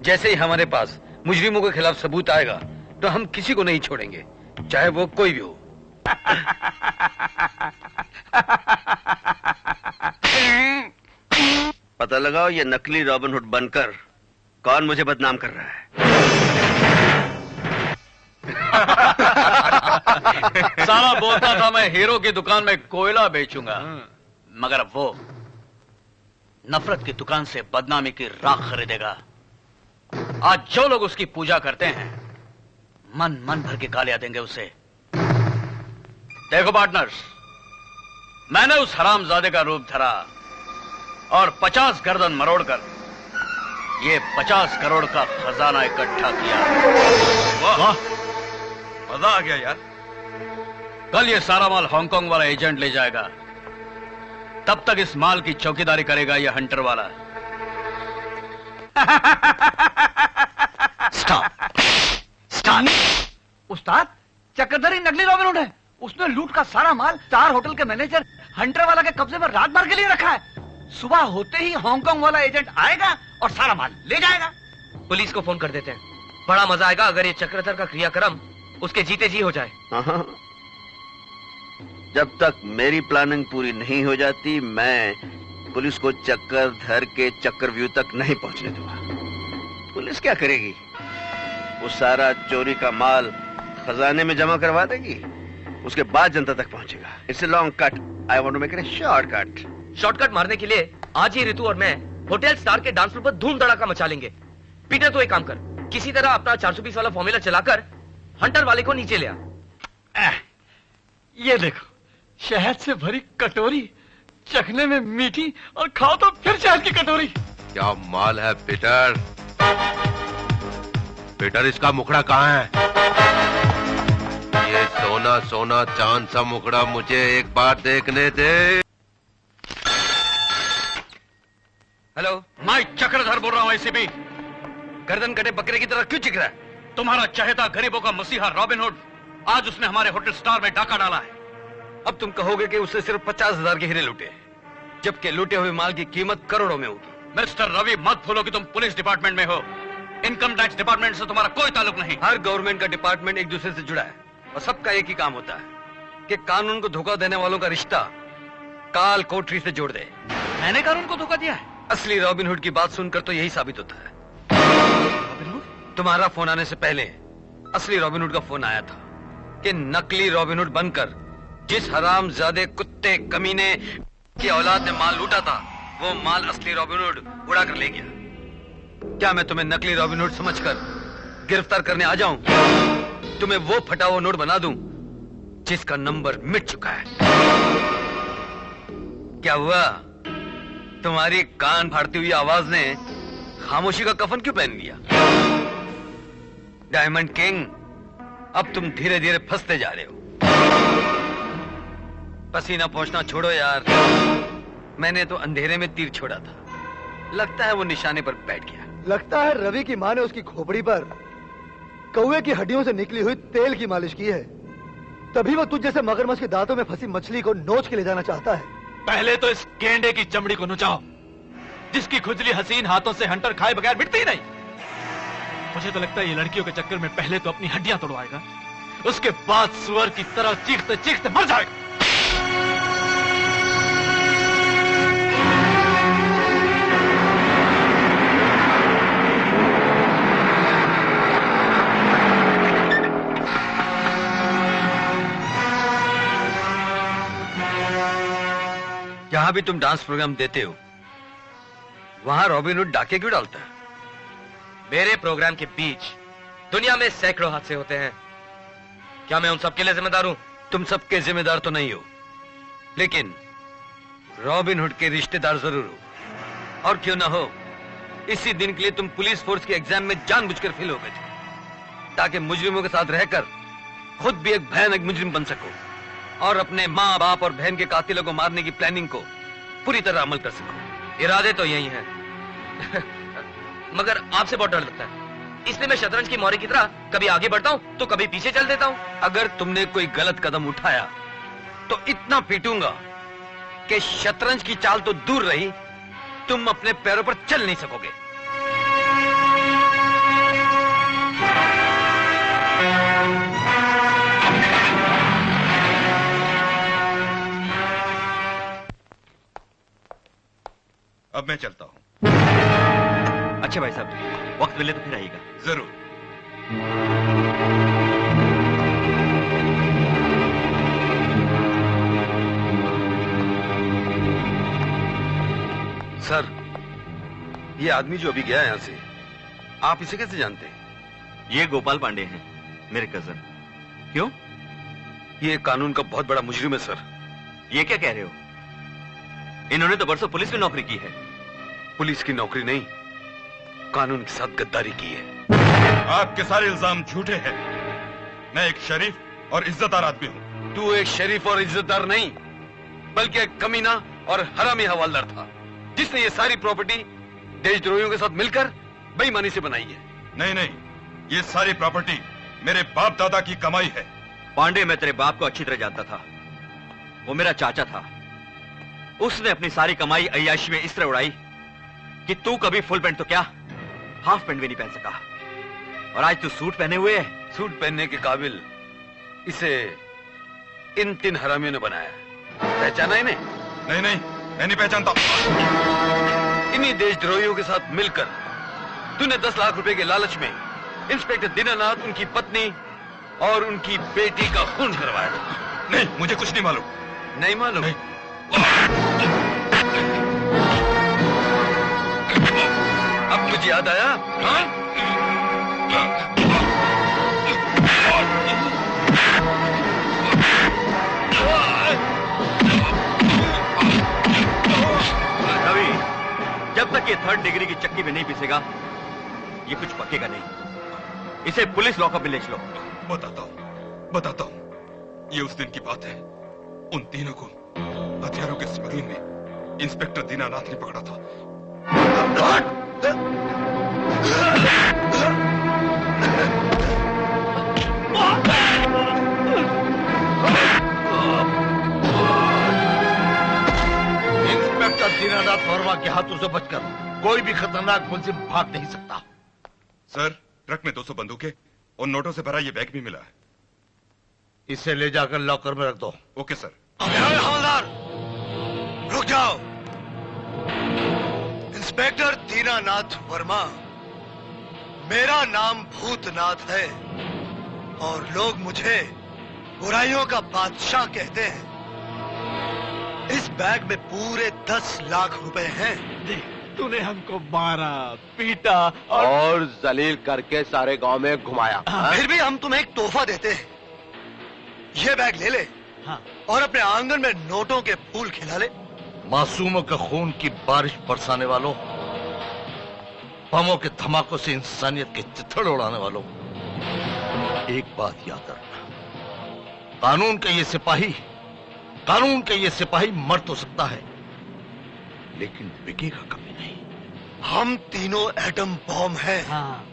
जैसे ही हमारे पास मुजरिमों के खिलाफ सबूत आएगा तो हम किसी को नहीं छोड़ेंगे, चाहे वो कोई भी हो। पता लगाओ ये नकली रॉबिन हुड बनकर कौन मुझे बदनाम कर रहा है। साला बोलता था मैं हीरो की दुकान में कोयला बेचूंगा, मगर अब वो नफरत की दुकान से बदनामी की राख खरीदेगा। आज जो लोग उसकी पूजा करते हैं मन मन भर के गालियां देंगे उसे। देखो पार्टनर्स, मैंने उस हरामजादे का रूप धरा और 50 गर्दन मरोड़कर ये 50 करोड़ का खजाना इकट्ठा किया। वाह, मजा आ गया यार। कल ये सारा माल हांगकांग वाला एजेंट ले जाएगा, तब तक इस माल की चौकीदारी करेगा ये हंटर वाला। स्टॉप। उस्ताद, चक्रधर ही नकली रॉबिन हुड है। उसने लूट का सारा माल स्टार होटल के मैनेजर हंटर वाला के कब्जे में रात भर के लिए रखा है। सुबह होते ही हांगकांग वाला एजेंट आएगा और सारा माल ले जाएगा। पुलिस को फोन कर देते हैं, बड़ा मजा आएगा अगर ये चक्रधर का क्रियाक्रम उसके जीते जी हो जाए। हाँ, जब तक मेरी प्लानिंग पूरी नहीं हो जाती मैं पुलिस को चक्रधर के चक्रव्यूह तक नहीं पहुंचने दूंगा। पुलिस क्या करेगी? वो सारा चोरी का माल खजाने में जमा करवा देगी, उसके बाद जनता तक पहुंचेगा। It's a long cut, I want to make it a shortcut. Shortcut मारने के लिए आज ही ऋतु और मैं होटल स्टार के डांस फ्लोर पर धूम धड़ाका मचा लेंगे। पीटर, तो एक काम कर, किसी तरह अपना 420 वाला फॉर्मूला चलाकर हंटर वाले को नीचे ले आ। ये देखो, शहद से भरी कटोरी, चखने में मीठी और खाओ तो फिर शहद की कटोरी। क्या माल है पीटर? पीटर, इसका मुखड़ा कहाँ है? ये सोना सोना चांद सा मुखड़ा मुझे एक बार देखने दे। हेलो, मैं चक्रधर बोल रहा हूँ। एसीपी, गर्दन कटे बकरे की तरह क्यों चिक रहा है? तुम्हारा चहेता गरीबों का मसीहा रॉबिन हुड आज उसने हमारे होटल स्टार में डाका डाला है। अब तुम कहोगे कि उसने सिर्फ 50,000 के हीरे लूटे, जबकि लूटे हुए माल की कीमत करोड़ों में होगी। मिस्टर रवि, मत भूलो कि तुम पुलिस डिपार्टमेंट में हो, इनकम टैक्स डिपार्टमेंट से तुम्हारा कोई ताल्लुक नहीं। हर गवर्नमेंट का डिपार्टमेंट एक दूसरे से जुड़ा है और सबका एक ही काम होता है कि कानून को धोखा देने वालों का रिश्ता काल कोठरी से जोड़ दे। मैंने कानून को धोखा दिया है? असली रॉबिन हुड की बात सुनकर तो यही साबित होता है। तुम्हारा फोन आने से पहले असली रॉबिन हुड का फोन आया था कि नकली रॉबिन हुड बनकर जिस हरामजादे कुत्ते कमीने की औलाद ने माल लूटा था, वो माल असली रॉबिन हुड उड़ा कर ले गया। क्या मैं तुम्हें नकली रॉबिन हुड समझकर गिरफ्तार करने आ जाऊं? तुम्हें वो फटा हुआ नोट बना दूं जिसका नंबर मिट चुका है? क्या हुआ? तुम्हारी कान फाड़ती हुई आवाज ने खामोशी का कफन क्यों पहन लिया? डायमंड किंग, अब तुम धीरे धीरे फंसते जा रहे हो। पसीना पहुंचना छोड़ो यार, मैंने तो अंधेरे में तीर छोड़ा था, लगता है वो निशाने पर बैठ गया। लगता है रवि की माँ ने उसकी खोपड़ी पर कौवे की हड्डियों से निकली हुई तेल की मालिश की है, तभी वो तुझ जैसे मगरमच्छ के दांतों में फंसी मछली को नोच के ले जाना चाहता है। पहले तो इस गेंडे की चमड़ी को नुचाओ, जिसकी खुजली हसीन हाथों से हंटर खाए बगैर मिटती नहीं। मुझे तो लगता है ये लड़कियों के चक्कर में पहले तो अपनी हड्डियां तोड़वाएगा, उसके बाद सुअर की तरह चीखते चीखते मर जाएगा। जहां भी तुम डांस प्रोग्राम देते हो वहां रॉबिनहुड डाके क्यों डालता है? मेरे प्रोग्राम के बीच दुनिया में सैकड़ों हादसे होते हैं। क्या मैं उन सब के लिए जिम्मेदार हूं? तुम सबके जिम्मेदार तो नहीं हो, लेकिन रॉबिनहुड के रिश्तेदार जरूर हो। और क्यों ना हो, इसी दिन के लिए तुम पुलिस फोर्स के एग्जाम में जानबूझकर फेल हो गए थे, ताकि मुजरिमों के साथ रहकर खुद भी एक भयानक मुजरिम बन सको और अपने माँ बाप और बहन के कातिलों को मारने की प्लानिंग को पूरी तरह अमल कर सको। इरादे तो यही हैं। मगर आपसे बहुत डर लगता है, इसलिए मैं शतरंज की मोहरे की तरह कभी आगे बढ़ता हूं तो कभी पीछे चल देता हूं। अगर तुमने कोई गलत कदम उठाया तो इतना पीटूंगा कि शतरंज की चाल तो दूर रही, तुम अपने पैरों पर चल नहीं सकोगे। अब मैं चलता हूं। अच्छा भाई साहब, वक्त मिले तो फिर आइएगा। जरूर। सर, ये आदमी जो अभी गया यहां से, आप इसे कैसे जानते हैं? ये गोपाल पांडे हैं, मेरे कजन। क्यों? ये कानून का बहुत बड़ा मुजरिम है सर। ये क्या कह रहे हो? इन्होंने तो बरसों पुलिस में नौकरी की है। पुलिस की नौकरी नहीं, कानून के साथ गद्दारी की है। आपके सारे इल्जाम झूठे हैं। मैं एक शरीफ और इज्जतदार आदमी हूं। तू एक शरीफ और इज्जतदार नहीं, बल्कि एक कमीना और हरामी हवालदार था, जिसने ये सारी प्रॉपर्टी देशद्रोहियों के साथ मिलकर बेईमानी से बनाई है। नहीं नहीं, ये सारी प्रॉपर्टी मेरे बाप दादा की कमाई है। पांडे, मैं तेरे बाप को अच्छी तरह जानता था। वो मेरा चाचा था। उसने अपनी सारी कमाई अय्याशी में इस तरह उड़ाई कि तू कभी फुल पैंट तो क्या हाफ पैंट भी नहीं पहन सका, और आज तू सूट पहने हुए है। सूट पहनने के काबिल इसे इन 3 हरामियों ने बनाया। पहचाना इन्हें? नहीं नहीं, मैं नहीं पहचानता। इन्हीं देशद्रोहियों के साथ मिलकर तूने 10 लाख रुपए के लालच में इंस्पेक्टर दीनानाथ, उनकी पत्नी और उनकी बेटी का खून करवाया। नहीं, मुझे कुछ नहीं मालूम। नहीं मालूम? नहीं। अब तुझे याद आया? हाँ? रवि, जब तक ये 3rd डिग्री की चक्की में नहीं पिसेगा, ये कुछ पकेगा नहीं। इसे पुलिस लॉकअप में ले चलो। बताता हूं। ये उस दिन की बात है, उन तीनों को हथियारों के स्मगलिंग में इंस्पेक्टर दीनानाथ ने पकड़ा था। इंस्पेक्टर दीनानाथ वर्मा के हाथों से बचकर कोई भी खतरनाक मुलजिम भाग नहीं सकता। सर, ट्रक में 200 बंदूकें और नोटों से भरा ये बैग भी मिला है। इसे ले जाकर लॉकर में रख दो। Okay sir. हवलदार, रुक जाओ। इंस्पेक्टर दीनानाथ वर्मा, मेरा नाम भूतनाथ है और लोग मुझे बुराइयों का बादशाह कहते हैं। इस बैग में पूरे 10 लाख रुपए हैं। तूने हमको मारा, पीटा और जलील करके सारे गांव में घुमाया। फिर भी हम तुम्हें एक तोहफा देते हैं। ये बैग ले ले। हाँ। और अपने आंगन में नोटों के फूल खिला ले। मासूमों के खून की बारिश बरसाने वालों, बमों के धमाकों से इंसानियत के चित्थड़ उड़ाने वालों, एक बात याद रखना, कानून के ये सिपाही मर तो सकता है, लेकिन बिकेगा कभी नहीं। हम तीनों एटम बॉम्ब हैं। हाँ।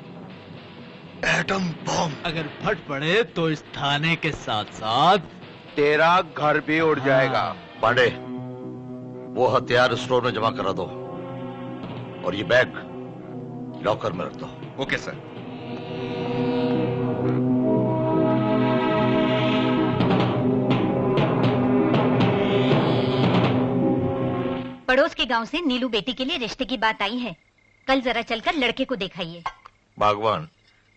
एटम बॉम्ब अगर फट पड़े तो इस थाने के साथ साथ तेरा घर भी उड़ जाएगा। पांडे, वो हथियार स्टोर में जमा करा दो और ये बैग लॉकर में रख दो। Okay sir. पड़ोस के गांव से नीलू बेटी के लिए रिश्ते की बात आई है। कल जरा चलकर लड़के को दिखाइए। भगवान,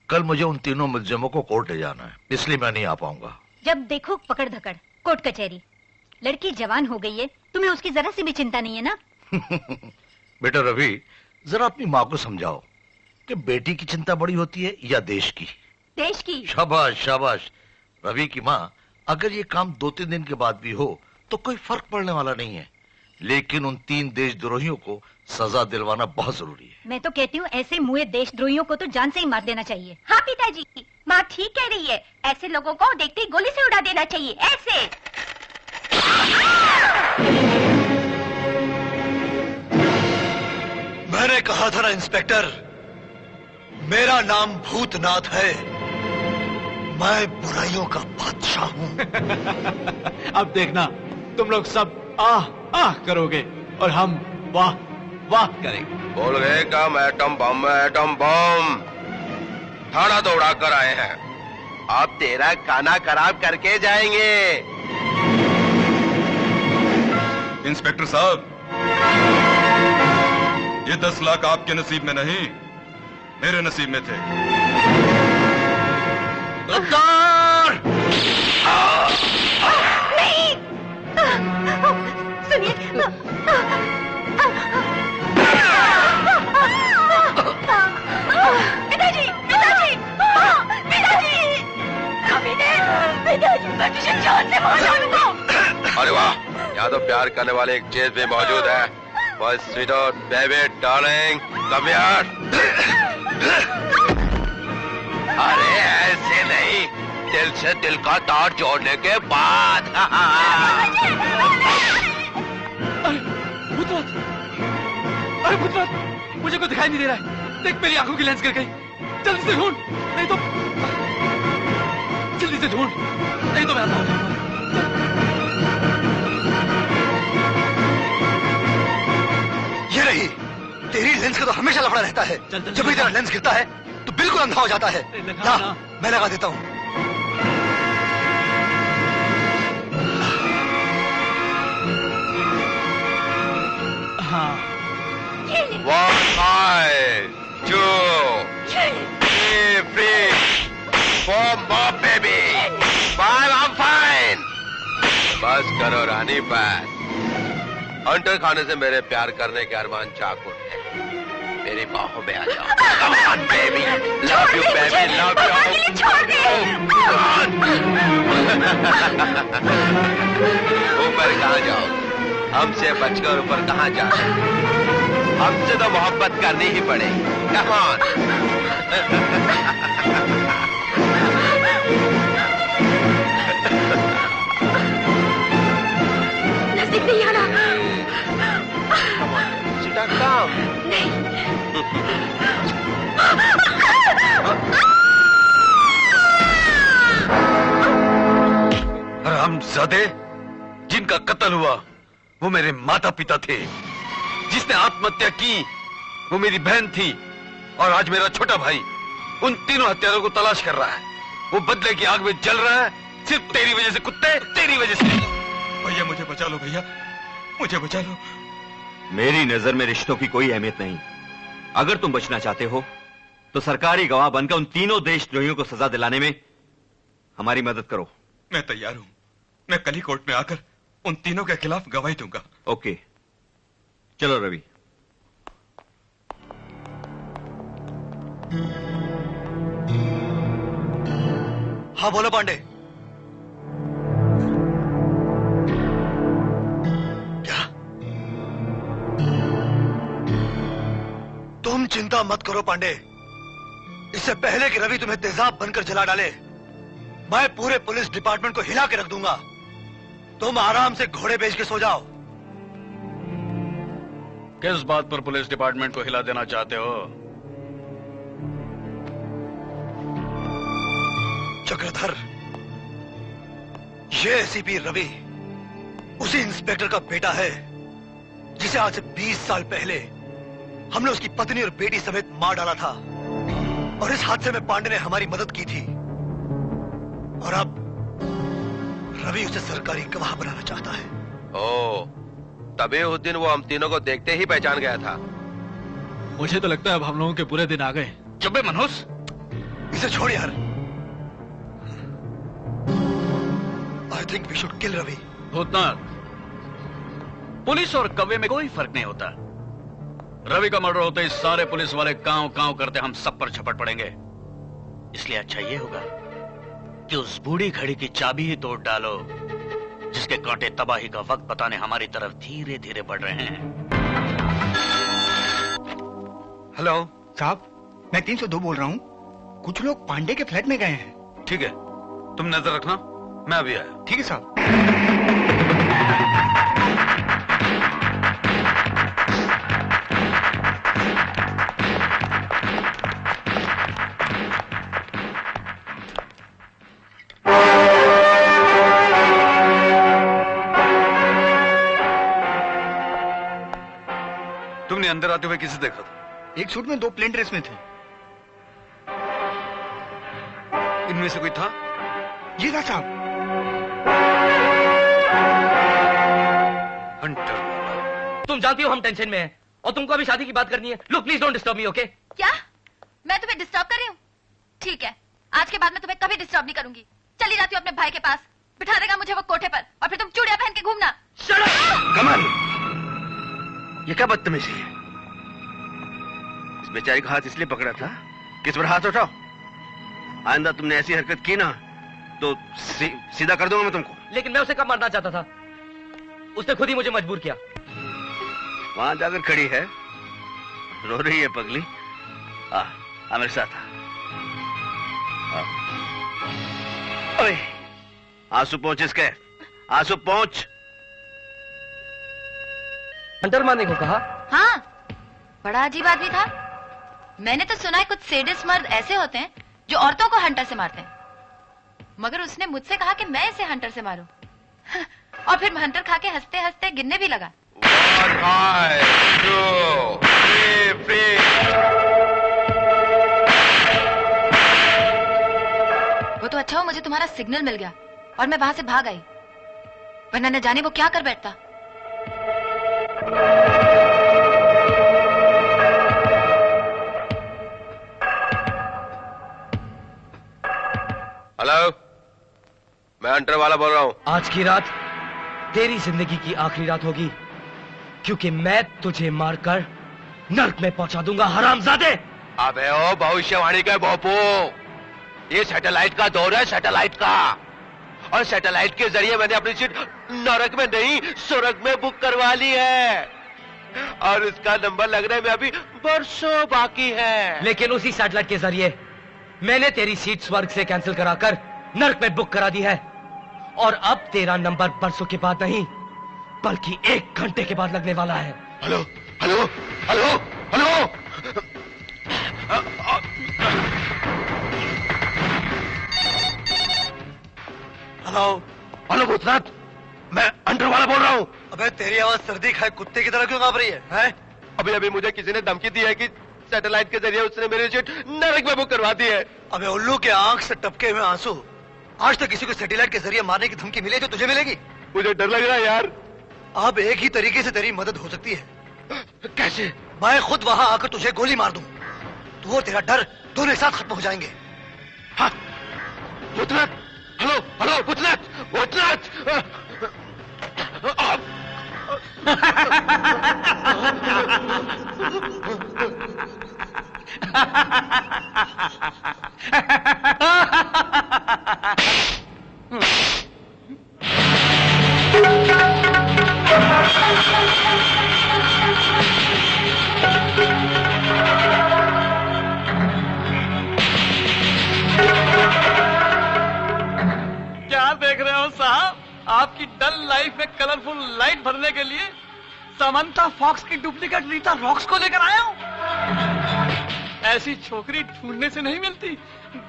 कल मुझे उन तीनों मुलजिमों को कोर्ट ले जाना है, इसलिए मैं नहीं आ पाऊंगा। जब देखो पकड़ धकड़, कोर्ट कचहरी। लड़की जवान हो गई है, तुम्हें उसकी जरा सी भी चिंता नहीं है ना? बेटा रवि, जरा अपनी माँ को समझाओ कि बेटी की चिंता बड़ी होती है या देश की। देश की। शाबाश शाबाश। रवि की माँ, अगर ये काम 2-3 दिन के बाद भी हो तो कोई फर्क पड़ने वाला नहीं है, लेकिन उन 3 देशद्रोहियों को सजा दिलवाना बहुत जरूरी है। मैं तो कहती हूँ ऐसे मुए देशद्रोहियों को तो जान से ही मार देना चाहिए। हाँ पिताजी, माँ ठीक कह रही है। ऐसे लोगों को देखते ही गोली से उड़ा देना चाहिए, ऐसे। मैंने कहा था ना इंस्पेक्टर, मेरा नाम भूतनाथ है। मैं बुराइयों का बादशाह हूँ। अब देखना, तुम लोग सब आह आह करोगे और हम वाह वाह करेंगे। बोल गए कम एटम बम है, एटम बम। थाना तो उड़ा कर आए हैं, अब तेरा खाना खराब करके जाएंगे। इंस्पेक्टर साहब, ये 10 लाख आपके नसीब में नहीं, मेरे नसीब में थे। नहीं, सुनिए। पिताजी, पिताजी, पिताजी, पिताजी, मैं तुझे जान से मार डालूंगा। अरे वाह, यहाँ तो प्यार करने वाले एक चीज भी मौजूद है। बस sweetheart, baby, darling, come here. अरे ऐसे नहीं, दिल से दिल का तार जोड़ने के बाद। अरे भूतनाथ, मुझे कुछ दिखाई नहीं दे रहा है। देख, मेरी आंखों की लेंस गिर गई। जल्दी से ढूंढ, नहीं तो जल्दी से ढूंढ, नहीं तो मैं आता हूँ। ये रही। तेरी लेंस का तो हमेशा लफड़ा रहता है। जब भी तेरा लेंस गिरता है तो बिल्कुल अंधा हो जाता है। ला, मैं लगा देता हूँ। हाँ। 1, 2, 3, 4 more baby. 5, I'm fine. बस करो रानी, बस। हंटर खाने से मेरे प्यार करने के अरमान जाग उठे। मेरी बाहों में आ जाओ। Come on, baby. Love you, baby. Love you. छोड़ दे। ऊपर कहाँ जाओ? हमसे बचकर ऊपर कहाँ जाओ? हमसे तो मोहब्बत करनी ही पड़ेगी। Come on. नजदीक नहीं आना। सीता काम। हरामजादे, जिनका कत्ल हुआ वो मेरे माता पिता थे। जिसने आत्महत्या की वो मेरी बहन थी, और आज मेरा छोटा भाई उन तीनों हत्यारों को तलाश कर रहा है। वो बदले की आग में जल रहा है, सिर्फ तेरी वजह से कुत्ते, तेरी वजह से। भैया मुझे बचा लो, भैया मुझे बचा लो। मेरी नजर में रिश्तों की कोई अहमियत नहीं। अगर तुम बचना चाहते हो तो सरकारी गवाह बनकर उन तीनों देशद्रोहियों को सजा दिलाने में हमारी मदद करो। मैं तैयार हूं। मैं कल ही कोर्ट में आकर उन तीनों के खिलाफ गवाही दूंगा। ओके, चलो रवि। हाँ बोलो पांडे। क्या? तुम चिंता मत करो पांडे। इससे पहले कि रवि तुम्हें तेजाब बनकर जला डाले, मैं पूरे पुलिस डिपार्टमेंट को हिला के रख दूंगा। तुम आराम से घोड़े बेच के सो जाओ। किस बात पर पुलिस डिपार्टमेंट को हिला देना चाहते हो? चक्रधर, ये एसीपी रवि उसी इंस्पेक्टर का बेटा है जिसे आज से 20 साल पहले हमने उसकी पत्नी और बेटी समेत मार डाला था। और इस हादसे में पांडे ने हमारी मदद की थी, और अब रवि उसे सरकारी गवाह बनाना चाहता है। ओ, तभी उस दिन वो हम तीनों को देखते ही पहचान गया था। मुझे तो लगता है अब हम लोगों के बुरे दिन आ गए। चुप बे मनोज, इसे छोड़ यार। I think we should kill Ravi. Bhootnath, police और कौवे में कोई फर्क नहीं होता। रवि का मर्डर होते ही सारे पुलिस वाले कांव कांव करते हम सब पर झपट पड़ेंगे। इसलिए अच्छा ये होगा कि उस बूढ़ी घड़ी की चाबी ही तोड़ डालो जिसके कांटे तबाही का वक्त बताने हमारी तरफ धीरे धीरे बढ़ रहे हैं। हेलो साहब, मैं 302 बोल रहा हूँ। कुछ लोग पांडे के फ्लैट में गए हैं। ठीक है, तुम नजर रखना, मैं अभी आया। ठीक है साहब। तुमने अंदर आते हुए किसे देखा था? एक सूट में 2 प्लेन ड्रेस में थे। इनमें से कोई था? जी था साहब। हंटर। तुम जानती हो हम टेंशन में हैं और तुमको अभी शादी की बात करनी है। Look please don't disturb me, okay? क्या मैं तुम्हें डिस्टर्ब कर रही हूँ? ठीक है, आज के बाद मैं तुम्हें कभी डिस्टर्ब नहीं करूंगी। चली जाती हूँ अपने भाई के पास, बिठा देगा मुझे वो कोठे पर और फिर तुम चूड़ियां पहन के घूमना। कमल, ये क्या बदतमीजी है? इस बेचारी का हाथ इसलिए पकड़ा था कि इस पर हाथ उठाओ। आइंदा तुमने ऐसी हरकत की ना तो सीधा कर दूंगा मैं तुमको। लेकिन मैं उसे कब मारना चाहता था? उसने खुद ही मुझे मजबूर किया। वहां जाकर खड़ी है, रो रही है पगली। आ मेरे साथ आ। ओए, आंसू पहुंच इसके, आंसू पहुंच। हंटर मारने को कहा? हाँ, बड़ा अजीब आदमी था। मैंने तो सुना है कुछ सेडिस्ट मर्द ऐसे होते हैं जो औरतों को हंटर से मारते हैं, मगर उसने मुझसे कहा कि मैं इसे हंटर से मारूं। और फिर हंटर खा के हंसते हंसते गिनने भी लगा। 1, 2, 3, वो तो अच्छा हो मुझे तुम्हारा सिग्नल मिल गया और मैं वहां से भाग आई, वरना न जाने वो क्या कर बैठता। हेलो, मैं हंटर वाला बोल रहा हूँ। आज की रात तेरी जिंदगी की आखिरी रात होगी, क्योंकि मैं तुझे मारकर नर्क में पहुंचा दूंगा, हरामजादे। अबे ओ भविष्यवाणी के बापू, ये सैटेलाइट का दौर है, सैटेलाइट का। और सैटेलाइट के जरिए मैंने अपनी सीट नरक में नहीं स्वर्ग में बुक करवा ली है, और इसका नंबर लगने में अभी बरसों बाकी है। लेकिन उसी सैटेलाइट के जरिए मैंने तेरी सीट स्वर्ग से कैंसिल कराकर नर्क में बुक करा दी है, और अब तेरा नंबर बरसों के बाद नहीं बल्कि 1 घंटे के बाद लगने वाला है। Hello hello hello hello hello hello Bhootnath, मैं हंटर वाला बोल रहा हूँ। अबे तेरी आवाज सर्दी खाए कुत्ते की तरह क्यों कांप रही है? अभी अभी मुझे किसी ने धमकी दी है कि सैटेलाइट के जरिए उसने मेरी सीट नरक में बुक करवा दी है। अबे उल्लू के आंख से टपके हुए आंसू, आज तक किसी को सैटेलाइट के जरिए मारने की धमकी मिले जो तुझे मिलेगी? मुझे डर लग रहा है यार। अब एक ही तरीके से तेरी मदद हो सकती है। कैसे? मैं खुद वहां आकर तुझे गोली मार दूं, तू और तेरा डर दोनों एक साथ खत्म हो जाएंगे। हाँ, भूतनाथ, हेलो हेलो भूतनाथ, भूतनाथ। क्या देख रहे हो साहब? आपकी डल लाइफ में कलरफुल लाइट भरने के लिए समंथा फॉक्स की डुप्लीकेट रीता रॉक्स को लेकर आया हूँ। ऐसी छोकरी ढूंढने से नहीं मिलती,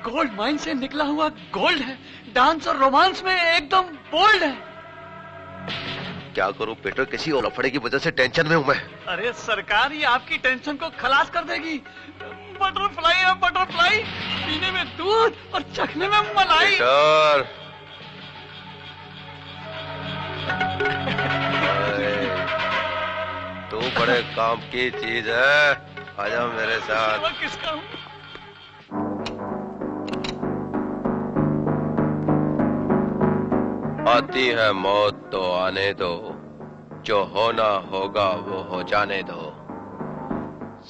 गोल्ड माइन से निकला हुआ गोल्ड है, डांस और रोमांस में एकदम बोल्ड है। क्या करूं पेटर, किसी और लफड़े की वजह से टेंशन में हूं मैं। अरे सरकार ही आपकी टेंशन को खलास कर देगी। बटरफ्लाई है बटरफ्लाई, पीने में दूध और चखने में मलाई। पेटर बड़े काम की चीज है। आ जाओ मेरे साथ। किसका हूँ? आती है मौत तो आने दो, जो होना होगा वो हो जाने दो।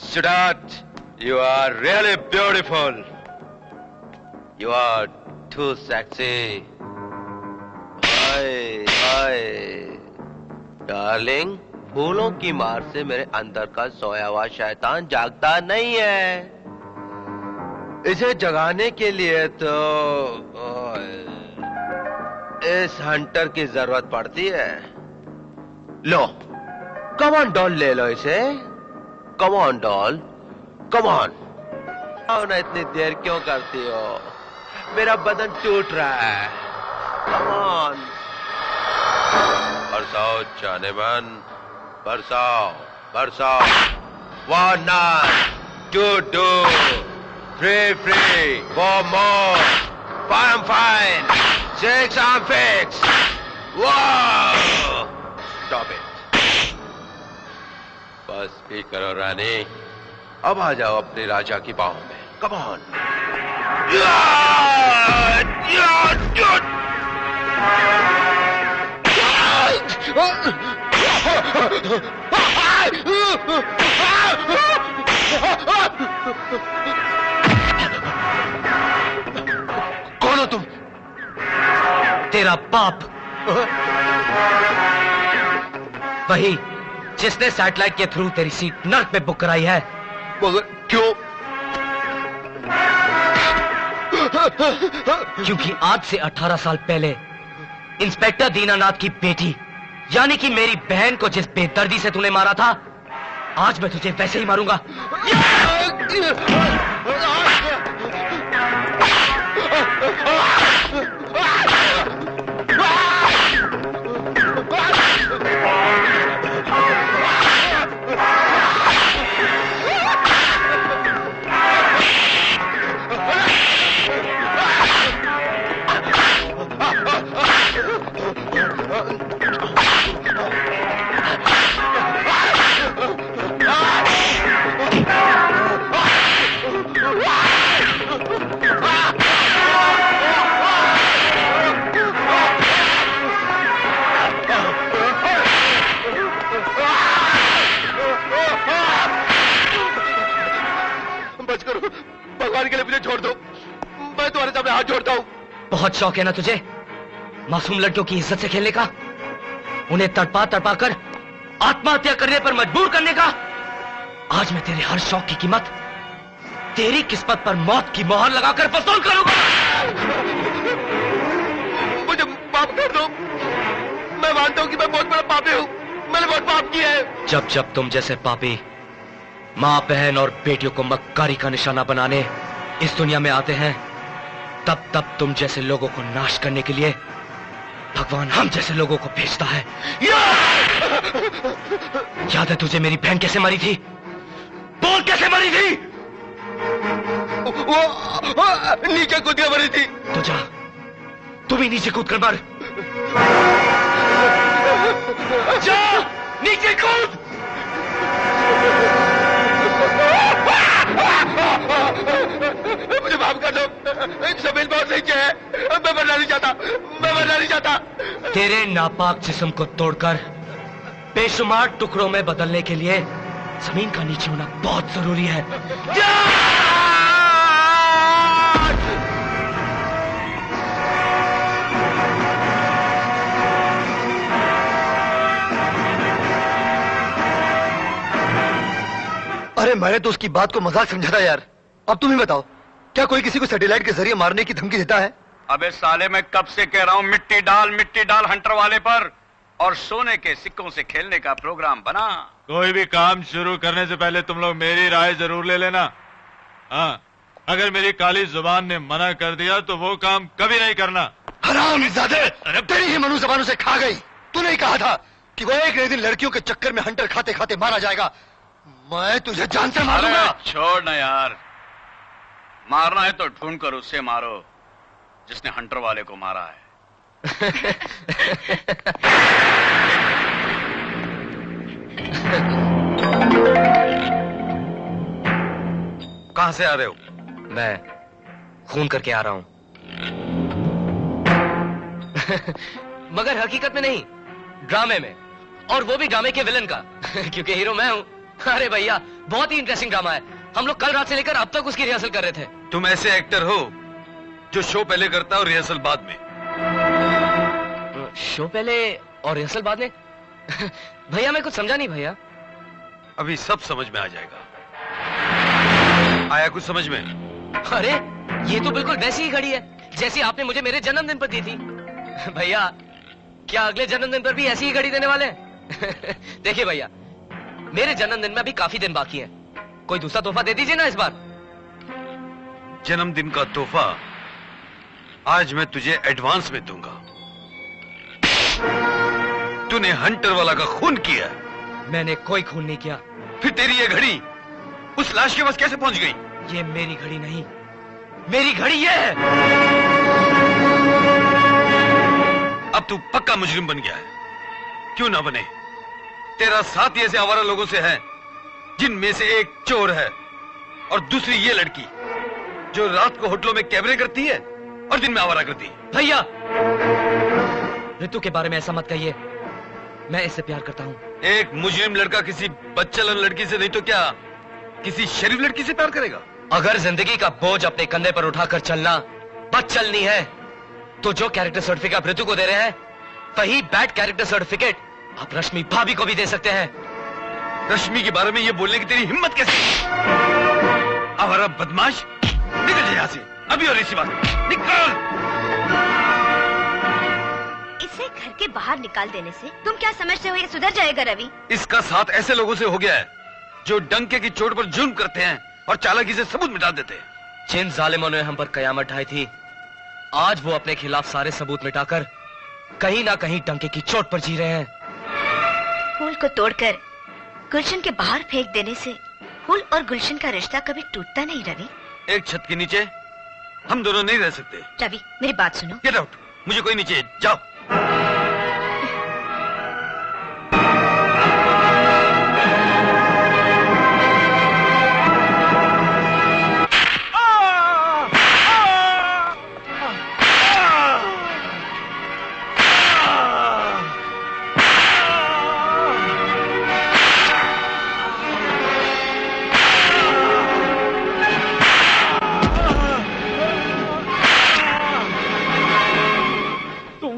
Siddharth, you are really beautiful. You are too sexy. Hi hi darling, फूलों की मार से मेरे अंदर का सोया हुआ शैतान जागता नहीं है। इसे जगाने के लिए तो इस हंटर की जरूरत पड़ती है। लो, कम ऑन डॉल, ले लो इसे। Come on doll, come on. ना इतनी देर क्यों करती हो? मेरा बदन टूट रहा है। Come on. बरसाओ जाने मन, बरसाओ बरसाओ। 1 9 2 2 3 3 4 more 5 5 6 I'm fixed. Wow! Stop it. बस भी करो रानी, अब आ जाओ अपने राजा की बाहों में। Come on. कौन हो तुम? तेरा बाप, वही जिसने सैटेलाइट के थ्रू तेरी सीट नर्क में बुक कराई है। मगर क्यों? क्योंकि आज से 18 साल पहले इंस्पेक्टर दीनानाथ की बेटी यानी कि मेरी बहन को जिस बेदर्दी से तूने मारा था, आज मैं तुझे वैसे ही मारूंगा। भगवान के लिए मुझे छोड़ दो, मैं तुम्हारे सामने हाथ जोड़ता हूँ। बहुत शौक है ना तुझे मासूम लड़कियों की इज्जत से खेलने का, उन्हें तड़पा तड़पा कर आत्महत्या करने पर मजबूर करने का। आज मैं तेरे हर शौक की कीमत तेरी किस्मत पर मौत की मोहर लगाकर वसूल करूंगा। मुझे माफ कर दो, मैं मानता हूँ कि मैं बहुत बड़ा पापी हूँ, मैंने बहुत पाप किया है। जब जब तुम जैसे पापी माँ बहन और बेटियों को मक्कारी का निशाना बनाने इस दुनिया में आते हैं, तब तब तुम जैसे लोगों को नाश करने के लिए भगवान हम जैसे लोगों को भेजता है। याद है तुझे मेरी बहन कैसे मरी थी? बोल कैसे मरी थी? वो नीचे कूद के मरी थी। तो जा तुम ही नीचे कूद कर मर। जा नीचे कूद। मुझे माफ कर दो, जमीन बहुत नीचे है, मैं मरना नहीं चाहता, मैं मरना नहीं चाहता। तेरे नापाक जिस्म को तोड़कर बेशुमार टुकड़ों में बदलने के लिए जमीन का नीचे होना बहुत जरूरी है। अरे मैंने तो उसकी बात को मजाक समझा था यार। अब तुम ही बताओ, क्या कोई किसी को सैटेलाइट के जरिए मारने की धमकी देता है? अबे साले, मैं कब से कह रहा हूँ मिट्टी डाल हंटर वाले पर, और सोने के सिक्कों से खेलने का प्रोग्राम बना। कोई भी काम शुरू करने से पहले तुम लोग मेरी राय जरूर ले लेना। हाँ, अगर मेरी काली जुबान ने मना कर दिया तो वो काम कभी नहीं करना। हरामजादे, तेरी ही मनु जबानों से खा गई। तूने ही कहा था कि वो एक दिन लड़कियों के चक्कर में हंटर खाते खाते मारा जाएगा। मैं तुझे जान से मारूंगा। छोड़ ना यार, मारना है तो ढूंढ कर उससे मारो जिसने हंटर वाले को मारा है। कहां से आ रहे हो? मैं खून करके आ रहा हूं। मगर हकीकत में नहीं, ड्रामे में, और वो भी ड्रामे के विलन का। क्योंकि हीरो मैं हूं। अरे भैया, बहुत ही इंटरेस्टिंग ड्रामा है। हम लोग कल रात से लेकर अब तक उसकी रिहर्सल कर रहे थे। तुम ऐसे एक्टर हो जो शो पहले करता है और रिहर्सल बाद में। शो पहले और रिहर्सल बाद में? भैया मैं कुछ समझा नहीं भैया। अभी सब समझ में आ जाएगा। आया कुछ समझ में? अरे ये तो बिल्कुल वैसी ही घड़ी है जैसी आपने मुझे मेरे जन्मदिन पर दी थी। भैया क्या अगले जन्मदिन पर भी ऐसी ही घड़ी देने वाले हैं? देखिए भैया, मेरे जन्मदिन में अभी काफी दिन बाकी है। कोई दूसरा तोहफा दे दीजिए ना इस बार। जन्मदिन का तोहफा आज मैं तुझे एडवांस में दूंगा। तूने हंटर वाला का खून किया। मैंने कोई खून नहीं किया। फिर तेरी ये घड़ी उस लाश के पास कैसे पहुंच गई? ये मेरी घड़ी नहीं, मेरी घड़ी ये है। अब तू पक्का मुजरिम बन गया है। क्यों ना बने? तेरा साथ ऐसे आवारा लोगों से है जिनमें से एक चोर है और दूसरी ये लड़की जो रात को होटलों में कैबरे करती है और दिन में आवारा करती है। भैया ऋतु के बारे में ऐसा मत कहिए, मैं इससे प्यार करता हूं। एक मुजरिम लड़का किसी बच्चलन लड़की से नहीं तो क्या किसी शरीफ लड़की से प्यार करेगा? अगर जिंदगी का बोझ अपने कंधे पर उठाकर चलना बस चलनी है तो जो कैरेक्टर सर्टिफिकेट आप ऋतु को दे रहे हैं वही बैड कैरेक्टर सर्टिफिकेट आप रश्मि भाभी को भी दे सकते हैं। रश्मि के बारे में ये बोलने की तेरी हिम्मत कैसे? आवारा बदमाश, निकल जा यहां से अभी और इसी बात। निकल। इसे घर के बाहर निकाल देने से तुम क्या समझते हो ये सुधर जाएगा रवि? इसका साथ ऐसे लोगों से हो गया है जो डंके की चोट पर जुर्म करते हैं और चालाकी से सबूत मिटा देते हैं। जिन जालिमों ने हम पर कयामत ढाई थी, आज वो अपने खिलाफ सारे सबूत मिटाकर कहीं ना कहीं डंके की चोट पर जी रहे हैं। फूल को तोड़कर गुलशन के बाहर फेंक देने से फूल और गुलशन का रिश्ता कभी टूटता नहीं रवि। एक छत के नीचे हम दोनों नहीं रह सकते। रवि मेरी बात सुनो। गेट आउट, मुझे कोई नहीं चाहिए, जाओ।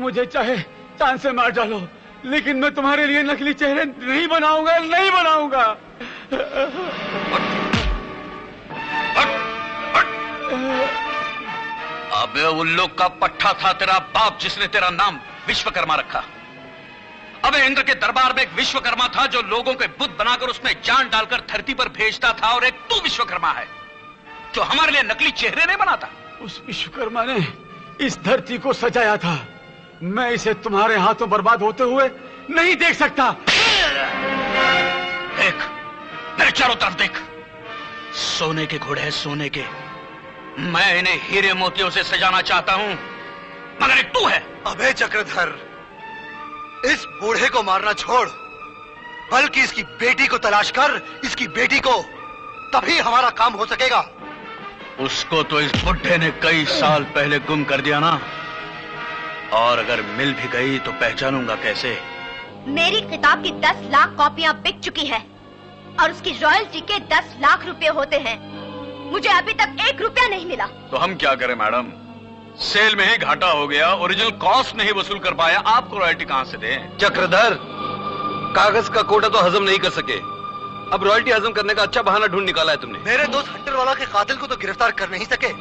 मुझे चाहे चांद से मार डालो, लेकिन मैं तुम्हारे लिए नकली चेहरे नहीं बनाऊंगा, नहीं बनाऊंगा। अबे उल्लू का पट्टा था तेरा बाप जिसने तेरा नाम विश्वकर्मा रखा। अबे इंद्र के दरबार में एक विश्वकर्मा था जो लोगों के बुत बनाकर उसमें जान डालकर धरती पर भेजता था, और एक तू विश्वकर्मा है जो हमारे लिए नकली चेहरे नहीं बनाता। उस विश्वकर्मा ने इस धरती को सजाया था, मैं इसे तुम्हारे हाथों बर्बाद होते हुए नहीं देख सकता। देख, मेरे चारों तरफ देख, सोने के घोड़े हैं, सोने के। मैं इन्हें हीरे मोतियों से सजाना चाहता हूं, मगर एक तू है। अबे चक्रधर, इस बूढ़े को मारना छोड़, बल्कि इसकी बेटी को तलाश कर, इसकी बेटी को, तभी हमारा काम हो सकेगा। उसको तो इस बुढ़े ने कई साल पहले गुम कर दिया ना, और अगर मिल भी गई तो पहचानूंगा कैसे? मेरी किताब की 10 लाख कॉपियां बिक चुकी है और उसकी रॉयल्टी के 10 लाख रुपए होते हैं। मुझे अभी तक 1 रुपया नहीं मिला। तो हम क्या करें मैडम? सेल में ही घाटा हो गया, ओरिजिनल कॉस्ट नहीं वसूल कर पाया, आपको रॉयल्टी कहां से दें? चक्रधर, कागज का कोटा तो हजम नहीं कर सके, अब रॉयल्टी हजम करने का अच्छा बहाना ढूंढ निकाला है तुमने। मेरे दोस्त हंटर वाला के कातिल को तो गिरफ्तार कर नहीं सके,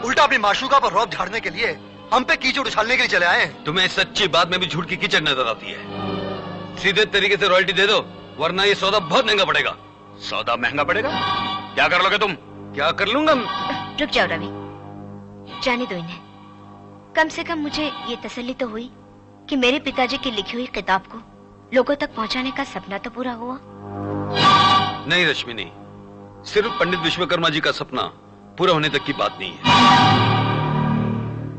उल्टा अपनी माशूका पर रौब झाड़ने के लिए हम पे कीचड़ उछालने के लिए चले आए हैं। तुम्हें सच्ची बात में भी झूठ की कीचड़ नजर आती है। सीधे तरीके से रॉयल्टी दे दो, वरना ये सौदा बहुत महंगा पड़ेगा। सौदा महंगा पड़ेगा? क्या कर लोगे तुम? क्या कर लूंगा? रुक जाओ रवि, जाने दो इन्हें। कम से कम मुझे ये तसल्ली तो हुई कि मेरे पिताजी की लिखी हुई किताब को लोगों तक पहुंचाने का सपना तो पूरा हुआ। नहीं रश्मि, नहीं, सिर्फ पंडित विश्वकर्मा जी का सपना पूरा होने तक की बात नहीं है।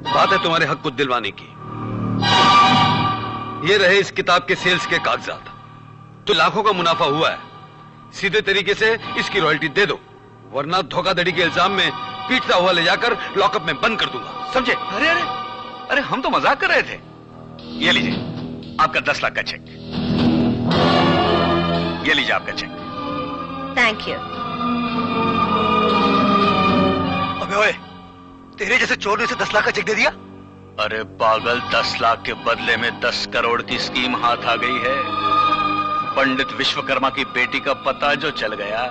बात है तुम्हारे हक को दिलवाने की। ये रहे इस किताब के सेल्स के कागजात, तो लाखों का मुनाफा हुआ है। सीधे तरीके से इसकी रॉयल्टी दे दो, वरना धोखाधड़ी के इल्जाम में पीटता हुआ ले जाकर लॉकअप में बंद कर दूंगा, समझे? अरे अरे अरे, हम तो मजाक कर रहे थे। ये लीजिए आपका 10 लाख का चेक। ये लीजिए आपका चेक। Thank you. अबे ओए, तेरे जैसे चोर ने उसे 10 लाख का चेक दे दिया? अरे पागल, 10 लाख के बदले में 10 करोड़ की स्कीम हाथ आ गई है। पंडित विश्वकर्मा की बेटी का पता जो चल गया।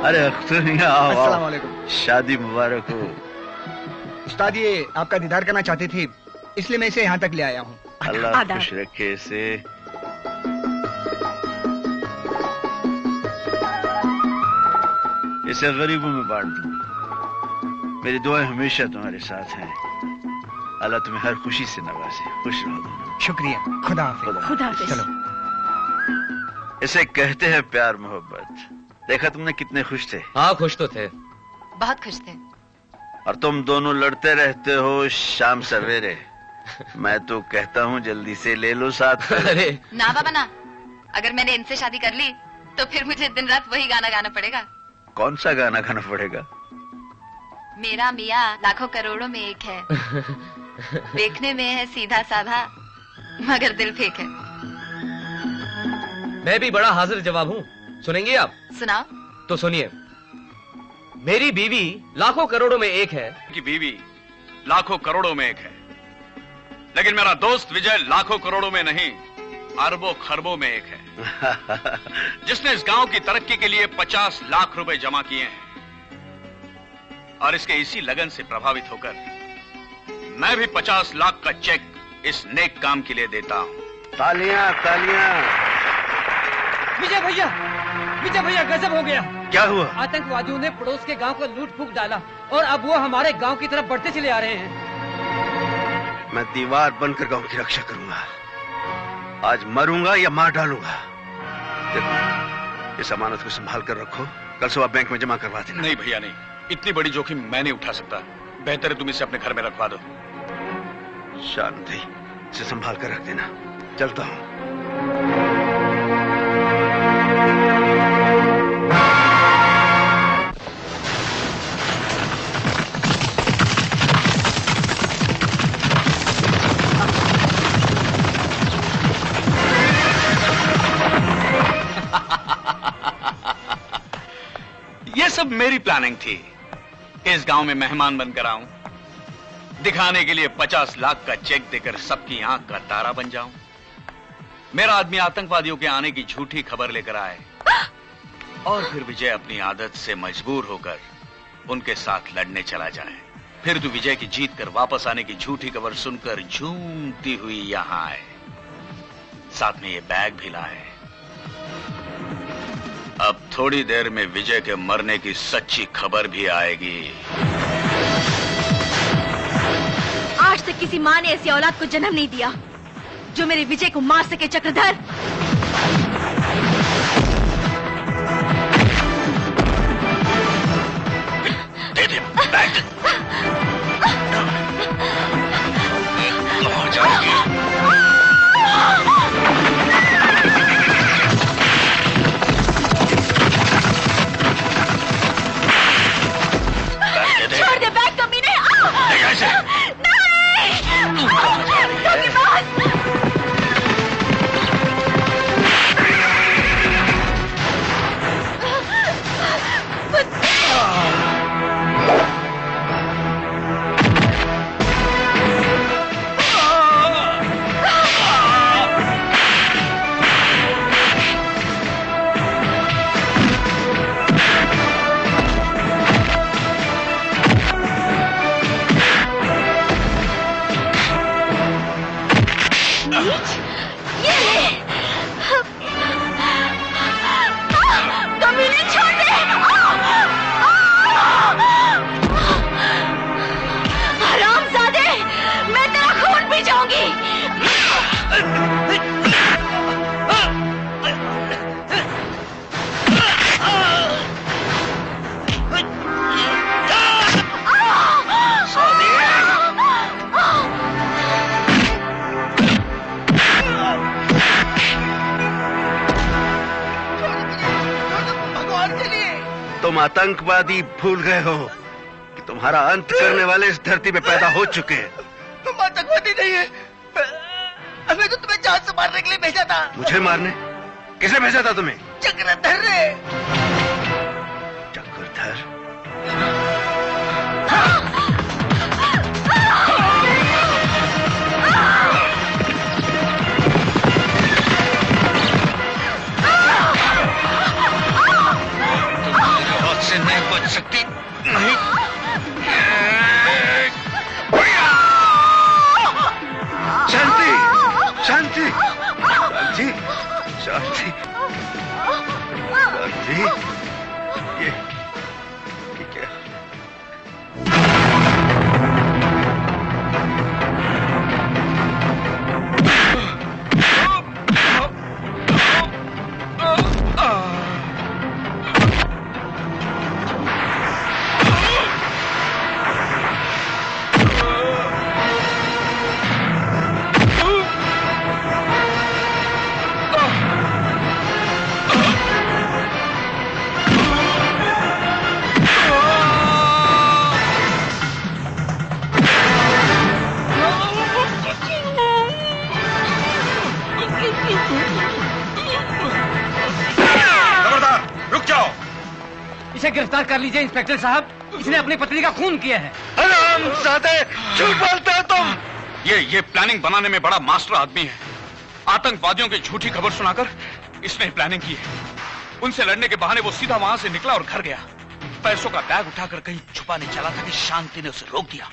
अरे अख्तर आओ, अस्सलाम वालेकुम। शादी मुबारक हो। उस्ताद ये आपका दीदार करना चाहती थी, इसलिए मैं इसे यहाँ तक ले आया हूँ। अल्लाह खुश रखे इसे। इसे गरीबों में बांट दो। मेरी दुआएं हमेशा तुम्हारे साथ हैं। अल्लाह तुम्हें हर खुशी से नवाजे। खुश रहो दोनों। शुक्रिया। खुदा हाफिज। खुदा हाफिज। चलो। इसे कहते हैं प्यार मोहब्बत। देखा तुमने कितने खुश थे? हाँ खुश तो थे, बहुत खुश थे। और तुम दोनों लड़ते रहते हो शाम सवेरे। मैं तो कहता हूँ जल्दी से ले लो साथ। अरे ना बाबा ना, अगर मैंने इनसे शादी कर ली तो फिर मुझे दिन रात वही गाना गाना पड़ेगा। कौन सा गाना गाना पड़ेगा? मेरा मियाँ लाखों करोड़ों में एक है, देखने में है सीधा साधा मगर दिल फेक है। मैं भी बड़ा हाजिर जवाब हूँ, सुनेंगे आप? सुनाओ। तो सुनिए। मेरी बीवी लाखों करोड़ों में एक है। कि बीवी लाखों करोड़ों में एक है, लेकिन मेरा दोस्त विजय लाखों करोड़ों में नहीं, अरबों खरबों में एक है, जिसने इस गांव की तरक्की के लिए 50 लाख रुपए जमा किए हैं। और इसके इसी लगन से प्रभावित होकर मैं भी 50 लाख का चेक इस नेक काम के लिए देता हूं। तालियां तालियां। विजय भैया गजब हो गया। क्या हुआ? आतंकवादियों ने पड़ोस के गांव को लूट फूक डाला और अब वो हमारे गांव की तरफ बढ़ते चले आ रहे हैं। मैं दीवार बनकर गांव की रक्षा करूंगा। आज मरूंगा या मार डालूंगा। देखो, इस अमानत को संभाल कर रखो, कल सुबह बैंक में जमा करवा देना। नहीं भैया नहीं, इतनी बड़ी जोखिम मैं नहीं उठा सकता। बेहतर है तुम इसे अपने घर में रखवा दो। शांति, इसे संभाल कर रख देना। चलता हूं। ये सब मेरी प्लानिंग थी। इस गांव में मेहमान बनकर आऊं, दिखाने के लिए 50 लाख का चेक देकर सबकी आंख का तारा बन जाऊं। मेरा आदमी आतंकवादियों के आने की झूठी खबर लेकर आए और फिर विजय अपनी आदत से मजबूर होकर उनके साथ लड़ने चला जाए। फिर तो विजय की जीत कर वापस आने की झूठी खबर सुनकर झूमती हुई यहां आए, साथ में ये बैग भी लाए। अब थोड़ी देर में विजय के मरने की सच्ची खबर भी आएगी। आज तक किसी माँ ने ऐसी औलाद को जन्म नहीं दिया जो मेरे विजय को मार सके। चक्रधर, दे दे बैग। कहाँ जाएगी? छोड़ दे बैग कमीने। तुम आतंकवादी भूल गए हो कि तुम्हारा अंत करने वाले इस धरती पे पैदा हो चुके हैं। तुम आतंकवादी नहीं है। हमें तो तुम्हें जान से मारने के लिए भेजा था। मुझे मारने? किसने भेजा था तुम्हें? चक्रधर ने। चक्रधर? से नहीं बच सकती। नहीं। शांति, शांति, शांति, शांति, शांति। ये क्या? इसे गिरफ्तार कर लीजिए इंस्पेक्टर साहब, इसने अपनी पत्नी का खून किया है। हरामजादे, झूठ बोलते हो तुम। ये प्लानिंग बनाने में बड़ा मास्टर आदमी है। आतंकवादियों की झूठी खबर सुनाकर इसने प्लानिंग की है। उनसे लड़ने के बहाने वो सीधा वहां से निकला और घर गया। पैसों का बैग उठाकर कहीं छुपाने चला था कि शांति ने उसे रोक दिया।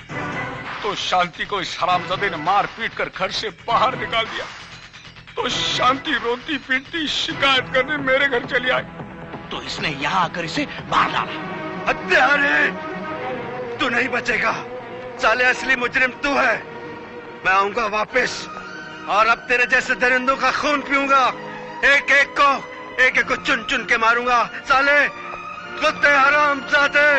तो शांति को इस हरामजादे ने मार पीट कर घर से बाहर निकाल दिया। तो शांति रोती पीटती शिकायत करने मेरे घर चली आई। तो इसने यहाँ आकर इसे मार डाला। हत्यारे, तू नहीं बचेगा। साले असली मुजरिम तू है। मैं आऊंगा वापस और अब तेरे जैसे दरिंदों का खून पीऊंगा। एक एक को चुन चुन के मारूंगा। साले कुत्ते हरामजादे।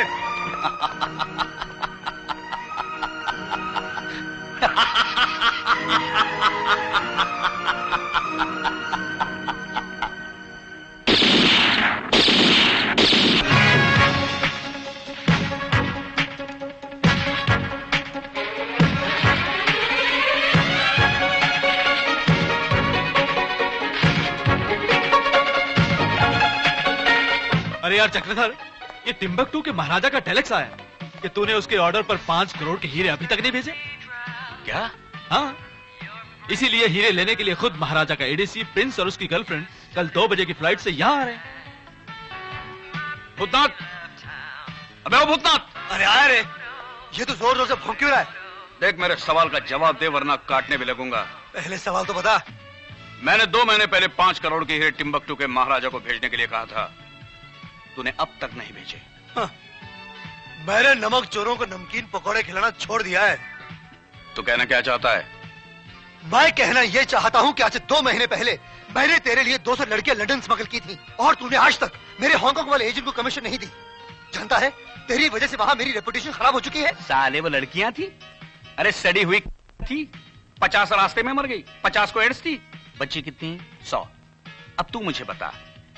अरे यार चक्रधर, ये टिम्बकटू के महाराजा का टेलेक्स आया कि तूने उसके ऑर्डर पर 5 करोड़ के हीरे अभी तक नहीं भेजे। क्या? हाँ, इसीलिए हीरे लेने के लिए खुद महाराजा का एडीसी प्रिंस और उसकी गर्लफ्रेंड कल 2 बजे की फ्लाइट से यहाँ आ रहे हैं। भूतनाथ, अबे ओ भूतनाथ! अरे आया रे, ये तो जोर जोर से भौंक क्यों रहा है? देख, मेरे सवाल का जवाब दे वरना काटने भी लगूंगा। पहले सवाल तो बता। मैंने 2 महीने पहले 5 करोड़ के हीरे टिम्बकटू के महाराजा को भेजने के लिए कहा था। तूने अब तक नहीं भेजे। हाँ, मैंने नमक चोरों को नमकीन पकौड़े खिलाना छोड़ दिया है। तू कहना क्या चाहता है? मैं कहना यह चाहता हूँ कि आज से 2 महीने पहले मैंने तेरे लिए 200 लड़कियां लंदन स्मगल की थी और तूने आज तक मेरे हांगकांग वाले एजेंट को कमीशन नहीं दी। जानता है, तेरी वजह से वहां मेरी रेपुटेशन खराब हो चुकी है। साले वो लड़कियां थी? अरे सड़ी हुई थी। 50 रास्ते में मर गई, 50 को एड्स थी। बच्ची कितनी? 100। अब तू मुझे बता,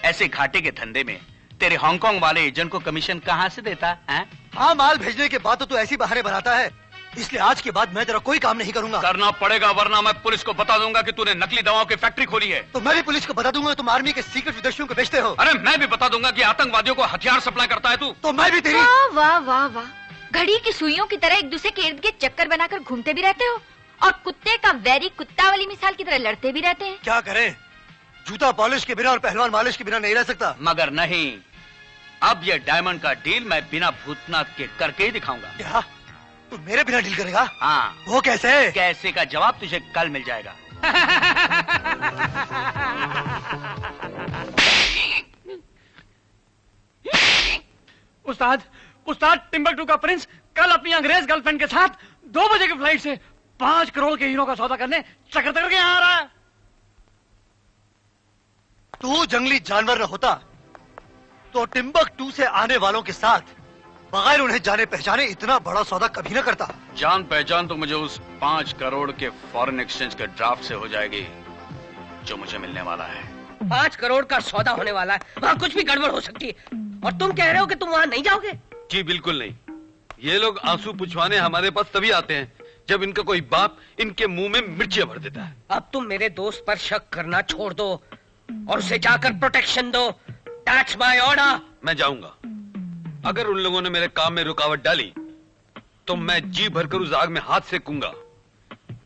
ऐसे घाटे के धंधे में तेरे हांगकांग वाले एजेंट को कमीशन कहां से देता है? हाँ, माल भेजने के बाद तो तू ऐसी बहाने बनाता है, इसलिए आज के बाद मैं तेरा कोई काम नहीं करूंगा। करना पड़ेगा, वरना मैं पुलिस को बता दूंगा कि तूने नकली दवाओं की फैक्ट्री खोली है। तो मैं भी पुलिस को बता दूंगा तुम आर्मी के सीक्रेट विदेशियों को बेचते हो। अरे मैं भी बता दूंगा कि आतंकवादियों को हथियार सप्लाई करता है तू। तो मैं भी तेरी। वाह वाह वाह, घड़ी की सुइयों की तरह एक दूसरे के इर्द गिर्द चक्कर बनाकर घूमते भी रहते हो और कुत्ते का वैरी कुत्ता वाली मिसाल की तरह लड़ते भी रहते हैं। क्या करें, जूता पॉलिश के बिना और पहलवान मालिश के बिना नहीं रह सकता। मगर नहीं, अब ये डायमंड का डील मैं बिना भूतनाथ के करके ही दिखाऊंगा। क्या तू मेरे बिना डील करेगा? हाँ। वो कैसे? कैसे का जवाब तुझे कल मिल जाएगा। उस्ताद टिम्बकटू का प्रिंस कल अपनी अंग्रेज गर्लफ्रेंड के साथ 2 बजे की फ्लाइट से 5 करोड़ के हीरो का सौदा करने चक्रधर के यहाँ आ रहा है। तू जंगली जानवर न होता तो टिम्बकटू से आने वालों के साथ बगैर उन्हें जाने पहचाने इतना बड़ा सौदा कभी न करता। जान पहचान तो मुझे उस 5 करोड़ के फॉरेन एक्सचेंज के ड्राफ्ट से हो जाएगी जो मुझे मिलने वाला है। 5 करोड़ का सौदा होने वाला है, वहाँ कुछ भी गड़बड़ हो सकती है। और तुम कह रहे हो कि तुम वहां नहीं जाओगे? जी बिल्कुल नहीं। ये लोग आंसू पुछवाने हमारे पास तभी आते हैं जब इनका कोई बाप इनके मुंह में मिर्चियां भर देता है। अब तुम मेरे दोस्त पर शक करना छोड़ दो और उसे जाकर प्रोटेक्शन दो। That's my order। मैं जाऊंगा। अगर उन लोगों ने मेरे काम में रुकावट डाली तो मैं जी भरकर उस आग में हाथ सेकूंगा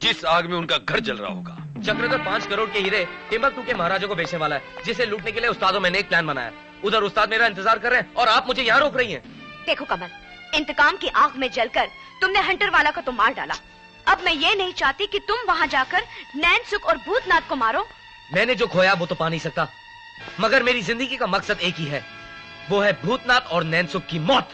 जिस आग में उनका घर जल रहा होगा। चक्रधर 5 करोड़ के हीरे टिम्बकटू के महाराजा को बेचने वाला है, जिसे लूटने के लिए उस्तादों मैंने एक प्लान बनाया। उधर उस्ताद मेरा इंतजार कर रहे हैं और आप मुझे यहाँ रोक रही हैं। देखो कमल, इंतकाम की आग में जलकर तुमने हंटर वाला को तो मार डाला। अब मैं ये नहीं चाहती कि तुम वहाँ जाकर नैन सुख और भूतनाथ को मारो। मैंने जो खोया वो तो पा नहीं सकता, मगर मेरी जिंदगी का मकसद एक ही है, वो है भूतनाथ और नैन सुख की मौत।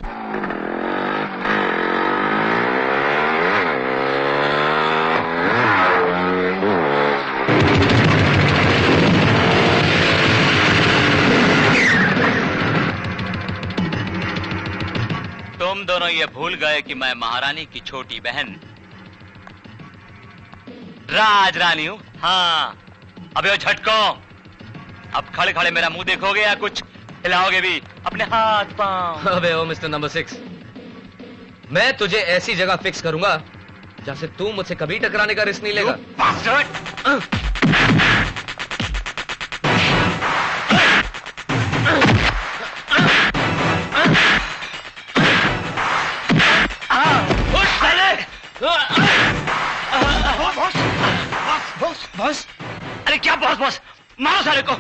तुम दोनों ये भूल गए कि मैं महारानी की छोटी बहन राजरानी हूँ। हाँ, अबे ओ झटको, अब खड़े खड़े मेरा मुंह देखोगे या कुछ हिलाओगे भी अपने हाथ पांव? अबे ओ मिस्टर नंबर 6, मैं तुझे ऐसी जगह फिक्स करूंगा जहां से तू मुझसे कभी टकराने का रिस्क नहीं लेगा। बॉस, अरे क्या बॉस बॉस, मारो साले को।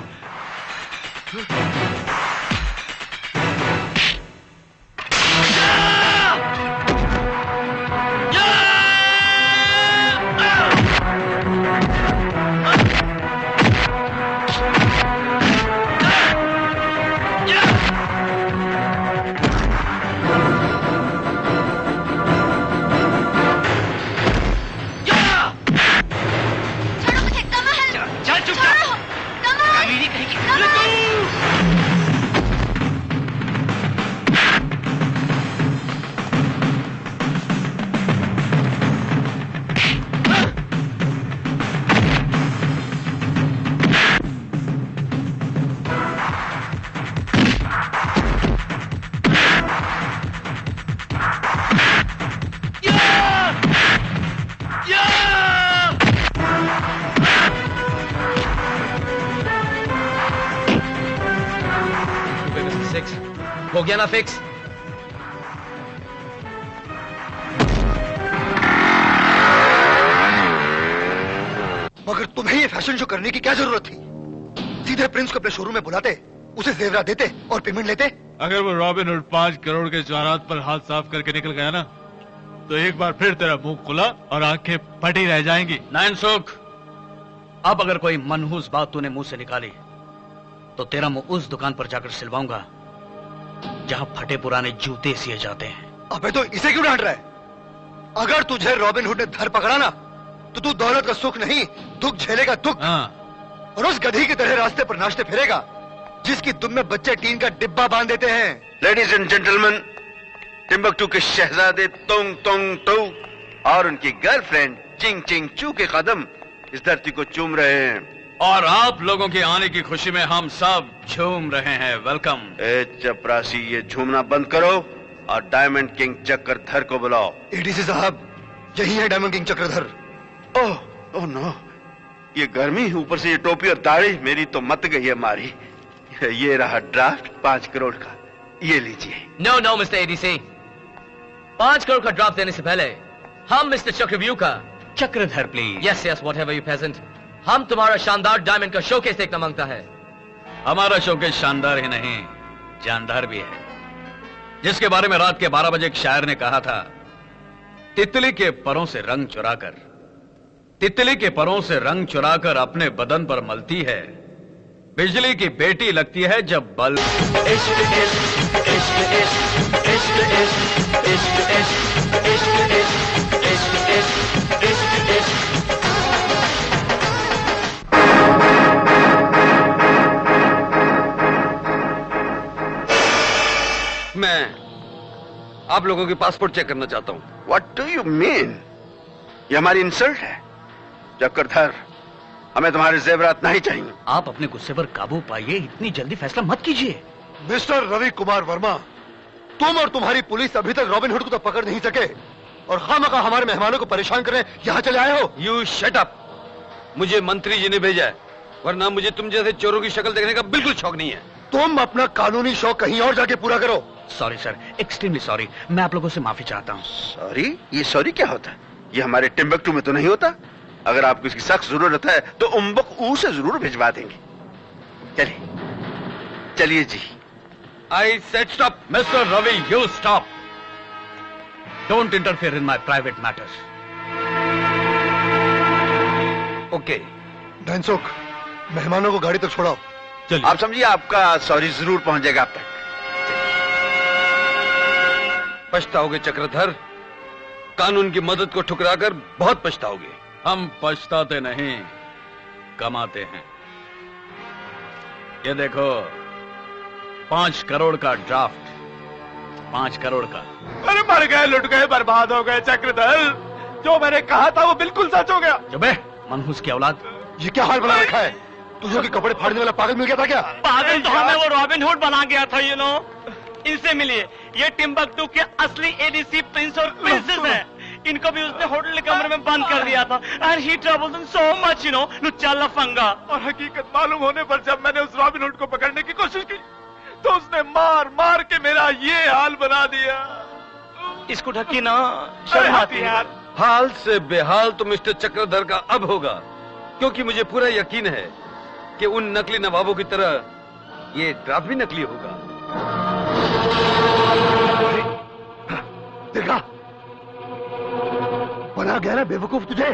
हो गया ना फिक्स? मगर तुम्हें ये फैशन शो करने की क्या जरूरत थी? सीधे प्रिंस को अपने शोरूम में बुलाते, उसे जेवरात देते और पेमेंट लेते। अगर वो रॉबिन हुड 5 करोड़ के जवाहरात पर हाथ साफ करके निकल गया ना, तो एक बार फिर तेरा मुंह खुला और आंखें फटी रह जाएंगी। नैन सुख, अब अगर कोई मनहूस बात तूने मुंह से निकाली तो तेरा मुंह उस दुकान पर जाकर सिलवाऊंगा जहां फटे पुराने जूते सिए जाते हैं। अबे तो इसे क्यों डांट रहा है? अगर तुझे रॉबिन हुड ने धर पकड़ा ना, तो तू दौलत का सुख नहीं, दुख झेलेगा दुख। और उस गधी की तरह रास्ते पर नाचते फिरेगा जिसकी तुम में बच्चे टीन का डिब्बा बांध देते हैं। लेडीज एंड जेंटलमैन, टिम्बकटू के शहजादे तोंग तोंग तो और उनकी गर्लफ्रेंड चिंग चिंग चू के कदम इस धरती को चूम रहे हैं और आप लोगों के आने की खुशी में हम सब झूम रहे हैं। वेलकम। ए चपरासी, ये झूमना बंद करो और डायमंड किंग चक्रधर को बुलाओ। एडीसी साहब, यही है diamond king Chakradhar. Oh no, ये गर्मी, ऊपर से ये टोपी और दाढ़ी, मेरी तो मत गई है मारी। ये रहा ड्राफ्ट 5 करोड़ का, ये लीजिए। No no mister ADC, 5 crore का ड्राफ्ट देने से पहले हम मिस्टर चक्रव्यूह का Chakradhar please. Yes yes, whatever you present, हम तुम्हारा शानदार डायमंड का शोकेस देखना मांगता है। हमारा शोकेस शानदार ही नहीं, जानदार भी है, जिसके बारे में रात के 12 बजे एक शायर ने कहा था, तितली के परों से रंग चुराकर, तितली के परों से रंग चुराकर अपने बदन पर मलती है, बिजली की बेटी लगती है जब बल। इश्क इश्क इश्क इश्क इश्क इश्क इश्क इश्क इश्क इश्क इश्क इश्क इश्क। मैं आप लोगों के पासपोर्ट चेक करना चाहता हूँ। What do you mean? ये हमारी इंसल्ट है। चक्रधर, हमें तुम्हारे जेवरात नहीं चाहिए। आप अपने गुस्से पर काबू पाइए, इतनी जल्दी फैसला मत कीजिए। मिस्टर रवि कुमार वर्मा, तुम और तुम्हारी पुलिस अभी तक रॉबिन हुड को तो पकड़ नहीं सके और खामखा हमारे मेहमानों को परेशान करने यहाँ चले आए हो। You shut up. मुझे मंत्री जी ने भेजा है, वरना मुझे तुम जैसे चोरों की शक्ल देखने का बिल्कुल शौक नहीं है। तुम अपना कानूनी शौक कहीं और जाके पूरा करो। Sorry sir, extremely sorry. मैं आप लोगों से माफी चाहता हूँ। सॉरी? ये सॉरी क्या होता है? ये हमारे टिम्बकटू में तो नहीं होता। अगर आपको इसकी सख्त जरूरत है तो उम्बक ऊ से जरूर भिजवा देंगे। चलिए चलिए जी। I said stop. Mister Ravi, you stop. Don't interfere in my private matters. Okay. Dhansukh, मेहमानों को गाड़ी तक छोड़ाओ। चलिए। आप समझिए आपका सॉरी जरूर पहुंच जाएगा आप तक। पछताओगे चक्रधर, कानून की मदद को ठुकराकर बहुत पछताओगे। हम पछताते नहीं, कमाते हैं। ये देखो, 5 करोड़ का ड्राफ्ट। 5 करोड़ का। अरे मर गए, लुट गए, बर्बाद हो गए चक्रधर। जो मैंने कहा था वो बिल्कुल सच हो गया। चुपे मनहूस की औलाद। ये क्या हाल बना रखा है? तुझे के कपड़े फाड़ने वाला पागल मिल गया था क्या? पागल तो हमें वो रॉबिन हुड बना गया था, यू नो। इनसे मिलिए, ये टिम्बकटू के असली एडीसी प्रिंस और प्रिंसेस हैं। इनको भी उसने होटल के कमरे में बंद कर दिया था। And he troubles them so much, you know, लुच्चा लफंगा। और हकीकत मालूम होने पर जब मैंने उस रॉबिन हुड को पकड़ने की कोशिश की तो उसने मार मार के मेरा ये हाल बना दिया। इसको ढकी ना, शर्म आती है यार। हाल से बेहाल तो मिस्टर चक्रधर का अब होगा, क्योंकि मुझे पूरा यकीन है कि उन नकली नवाबों की तरह ये ड्राफ्ट भी नकली होगा। देखा, बना गया ना बेवकूफ तुझे।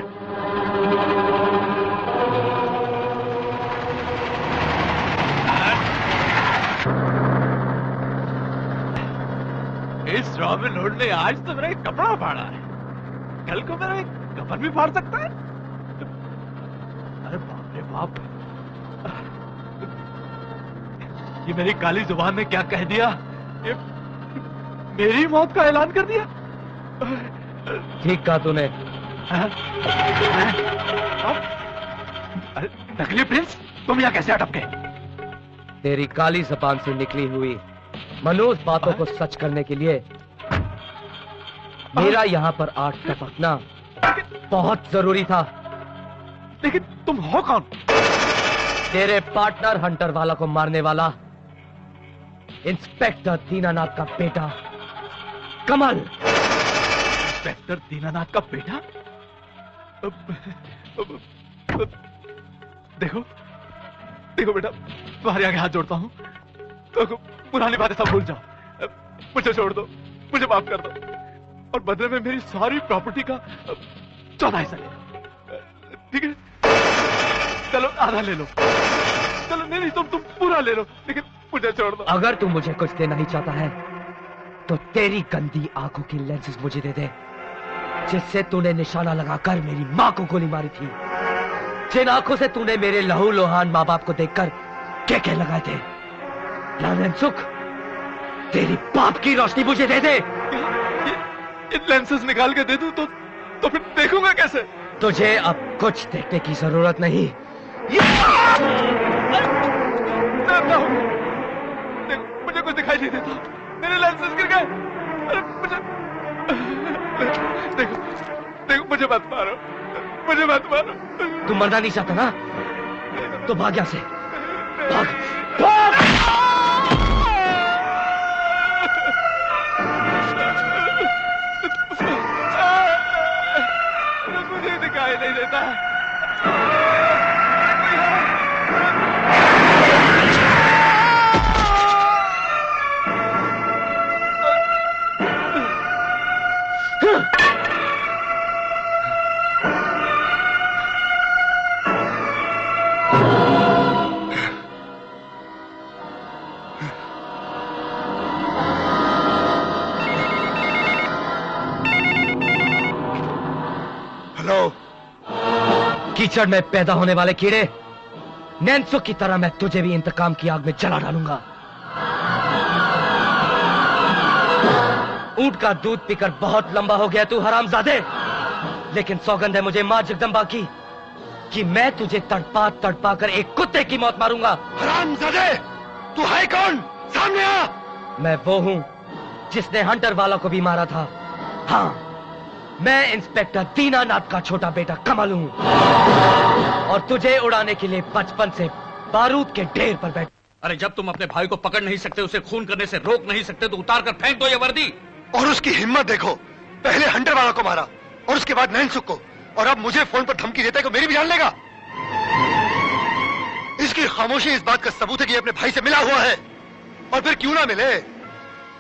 इस रॉबिन हुड ने आज तो मेरा एक कपड़ा फाड़ा है, कल को मेरा एक कफन भी फाड़ सकता है। अरे बाप रे बाप, ये मेरी काली जुबान ने क्या कह दिया? ये मेरी मौत का ऐलान कर दिया। ठीक कहा तूने। नकली प्रिंस, तुम यहाँ कैसे अटक गए? तेरी काली जबान से निकली हुई मनोज बातों को सच करने के लिए मेरा यहाँ पर आग टपकना बहुत जरूरी था। लेकिन तुम हो कौन? तेरे पार्टनर हंटर वाला को मारने वाला इंस्पेक्टर दीनानाथ का बेटा कमल। इंस्पेक्टर दीनानाथ का बेटा? देखो देखो बेटा, तुम्हारे आगे हाथ जोड़ता हूँ, तो पुरानी बातें सब भूल जाओ। मुझे छोड़ दो, मुझे माफ कर दो, और बदले में मेरी सारी प्रॉपर्टी का 14 हिस्सा ले लो, ठीक है? चलो आधा ले लो, चलो नहीं तुम पूरा ले लो, लेकिन मुझे छोड़ दो। अगर तू मुझे कुछ देना ही चाहता है तो तेरी गंदी आंखों की लेंसेज मुझे दे दे, जिससे तूने निशाना लगाकर मेरी माँ को गोली मारी थी, जिन आंखों से तूने मेरे लहू लोहान माँ बाप को देखकर क्या लगाए थे। सुख, तेरी बाप की रोशनी मुझे दे दे। ये लेंसेज निकाल के दे दूं तो फिर देखूंगा कैसे? तुझे अब कुछ देखने की जरूरत नहीं। देखो, मुझे कुछ दिखाई नहीं देता, मेरे लेंसेज गिर गए। अरे मुझे देखो, मुझे मत मारो, मुझे मत मारो। तू मरना नहीं चाहता ना, तो भाग यहाँ से, भाग, भाग! मुझे दिखाई नहीं देता। कीचड़ में पैदा होने वाले कीड़े, नैन्सो की तरह मैं तुझे भी इंतकाम की आग में जला डालूंगा। ऊंट का दूध पीकर बहुत लंबा हो गया तू हरामजादे, लेकिन सौगंध है मुझे मां जगदंबा की कि मैं तुझे तड़पा तड़पा कर एक कुत्ते की मौत मारूंगा। हरामजादे, तू है कौन? सामने आ। मैं वो हूं जिसने हंटर वाला को भी मारा था। हाँ, मैं इंस्पेक्टर दीनानाथ का छोटा बेटा कमल हूं और तुझे उड़ाने के लिए बचपन से बारूद के ढेर पर बैठ। अरे जब तुम अपने भाई को पकड़ नहीं सकते, उसे खून करने से रोक नहीं सकते, तो उतार कर फेंक दो ये वर्दी। और उसकी हिम्मत देखो, पहले हंटर वाला को मारा और उसके बाद नैनसुख को, और अब मुझे फोन पर धमकी देता है कि मेरी भी जान लेगा। इसकी खामोशी इस बात का सबूत है कि अपने भाई से मिला हुआ है। और फिर क्यों ना मिले,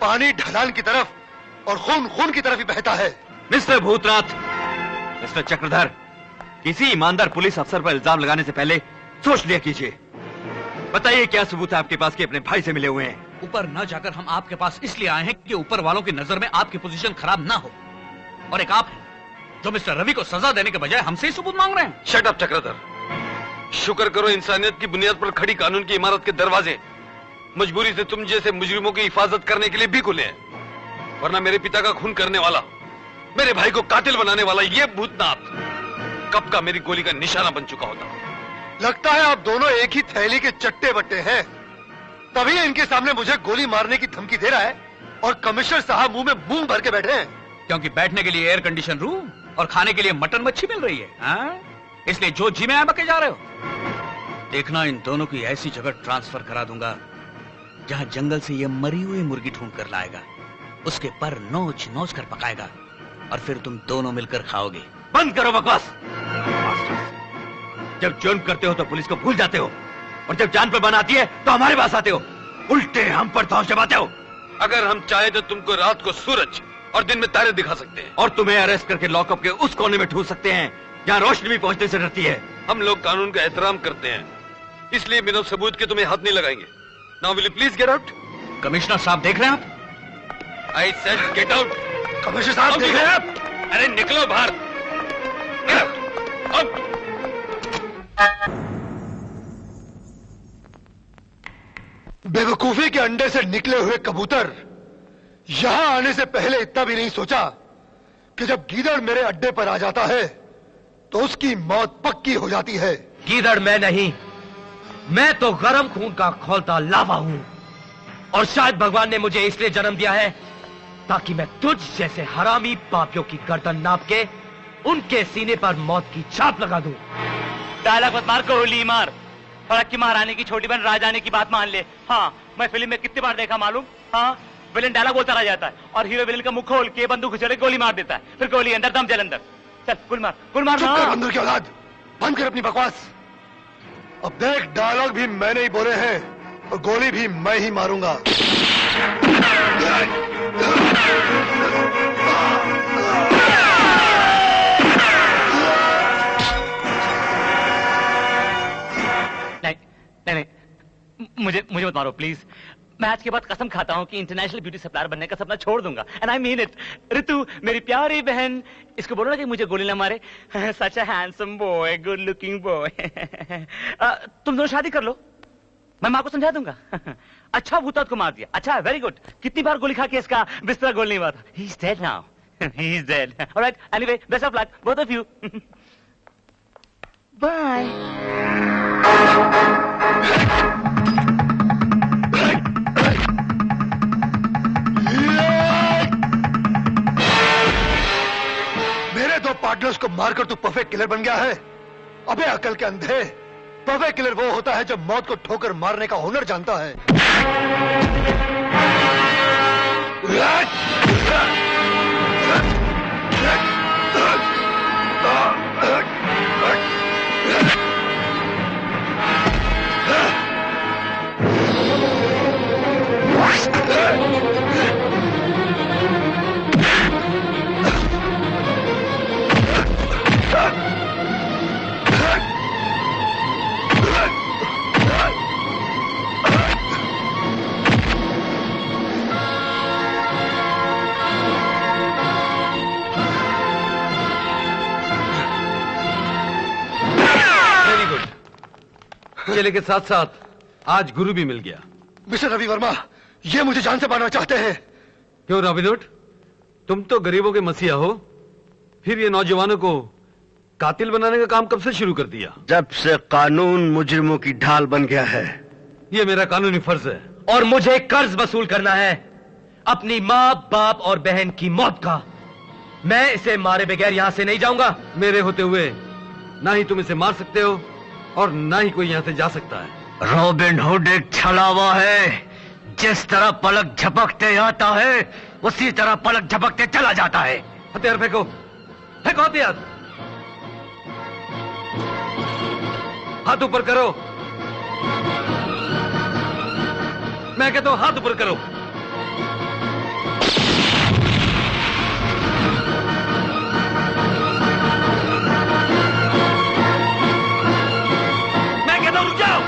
पानी ढलान की तरफ और खून खून की तरफ ही बहता है। मिस्टर भूतनाथ, मिस्टर चक्रधर, किसी ईमानदार पुलिस अफसर पर इल्जाम लगाने से पहले सोच लिया कीजिए। बताइए क्या सबूत है आपके पास कि अपने भाई से मिले हुए हैं? ऊपर न जाकर हम आपके पास इसलिए आए हैं कि ऊपर वालों की नजर में आपकी पोजीशन खराब ना हो। और एक आप हैं जो मिस्टर रवि को सजा देने के बजाय हमसे ही सबूत मांग रहे हैं। शट अप चक्रधर, शुक्र करो इंसानियत की बुनियाद पर खड़ी कानून की इमारत के दरवाजे मजबूरी से तुम जैसे मुजरिमों की हिफाजत करने के लिए भी खुले हैं। वरना मेरे पिता का खून करने वाला, मेरे भाई को कातिल बनाने वाला ये भूतनाथ कब का मेरी गोली का निशाना बन चुका होता। लगता है आप दोनों एक ही थैली के चट्टे बट्टे हैं, तभी इनके सामने मुझे गोली मारने की धमकी दे रहा है और कमिश्नर साहब मुंह में मूंग भर के बैठे हैं। क्योंकि बैठने के लिए एयर कंडीशन रूम और खाने के लिए मटन मच्छी मिल रही है, हाँ? इसलिए जो जी में आ बके जा रहे हो। देखना, इन दोनों की ऐसी जगह ट्रांसफर करा दूंगा जहां जंगल से ये मरी हुई मुर्गी ढूंढ कर लाएगा, उसके पर नोच नोच कर पकाएगा और फिर तुम दोनों मिलकर खाओगे। बंद करो बकवास। जब जुर्म करते हो तो पुलिस को भूल जाते हो, और जब जान पर बन आती है तो हमारे पास आते हो, उल्टे हम पर धौंस जमाते हो। अगर हम चाहे तो तुमको रात को सूरज और दिन में तारे दिखा सकते हैं, और तुम्हें अरेस्ट करके लॉकअप के उस कोने में ठूस सकते हैं जहां रोशनी भी पहुंचने से डरती है। हम लोग कानून का एहतराम करते हैं, इसलिए बिना सबूत के तुम्हें हाथ नहीं लगाएंगे। Now will you please get out. Commissioner साहब देख रहे हैं आप? I said get out. Commissioner साहब देख रहे हैं आप? अरे निकलो बाहर। बेवकूफी के अंडे से निकले हुए कबूतर यहां आने से पहले इतना भी नहीं सोचा कि जब गीदड़ मेरे अड्डे पर आ जाता है तो उसकी मौत पक्की हो जाती है। गीदड़ मैं नहीं, मैं तो गरम खून का खौलता लावा हूं, और शायद भगवान ने मुझे इसलिए जन्म दिया है ताकि मैं तुझ जैसे हरामी पापियों की गर्दन नाप के उनके सीने पर मौत की छाप लगा दूं। डायलॉग मत मार, गोली मार। फड़क की महारानी की छोटी बहन राजाने की बात मान ले। हाँ, मैं फिल्म में कितनी बार देखा मालूम? हाँ, विलेन डायलॉग बोलता रह जाता है और हीरो विलेन का मुंह खोल के बंदूक उछाल के गोली मार देता है, फिर गोली अंदर दम जल अंदर। चल गोली मार, गोली मार। चुप कर बंदर की औलाद, बंद कर अपनी बकवास। अब देख, डायलॉग भी मैंने ही बोले हैं और गोली भी मैं ही मारूंगा। नहीं, मुझे मत मारो प्लीज। मैं आज के बाद कसम खाता हूँ कि इंटरनेशनल ब्यूटी सप्लायर बनने का सपना छोड़ दूंगा, एंड आई मीन इट। ऋतु मेरी प्यारी बहन, इसको बोलो ना कि मुझे गोली ना मारे। Such a handsome boy, good looking boy. तुम दोनों शादी कर लो, मैं माँ को समझा दूंगा। अच्छा भूतनाथ को मार दिया, अच्छा वेरी गुड। कितनी बार गोली खा के इसका बिस्तर गोल नहीं हुआ था। He is dead now, he is dead. Alright, anyway best of luck both of you. Bye. मेरे दो पार्टनर्स को मारकर तू परफेक्ट किलर बन गया है। अबे अकल के अंधे, परफेक्ट किलर वो होता है जो मौत को ठोकर मारने का हुनर जानता है। चेले के साथ साथ आज गुरु भी मिल गया। मिस्टर रवि वर्मा, ये मुझे जान से मारना चाहते हैं। क्यों रॉबिनहुड, तुम तो गरीबों के मसीहा हो, फिर ये नौजवानों को कातिल बनाने का काम कब से शुरू कर दिया? जब से कानून मुजरिमों की ढाल बन गया है। ये मेरा कानूनी फर्ज है और मुझे कर्ज वसूल करना है अपनी मां, बाप और बहन की मौत का। मैं इसे मारे बगैर यहां से नहीं जाऊंगा। मेरे होते हुए ना ही तुम इसे मार सकते हो और ना ही कोई यहां से जा सकता है। रॉबिन हुड एक छलावा है, जिस तरह पलक झपकते आता है उसी तरह पलक झपकते चला जाता है। हथियार फेंको, फेंको हथियार। हाथ ऊपर करो। मैं कहता हूं हाथ ऊपर करो। मैं कहता हूं रुक जाओ।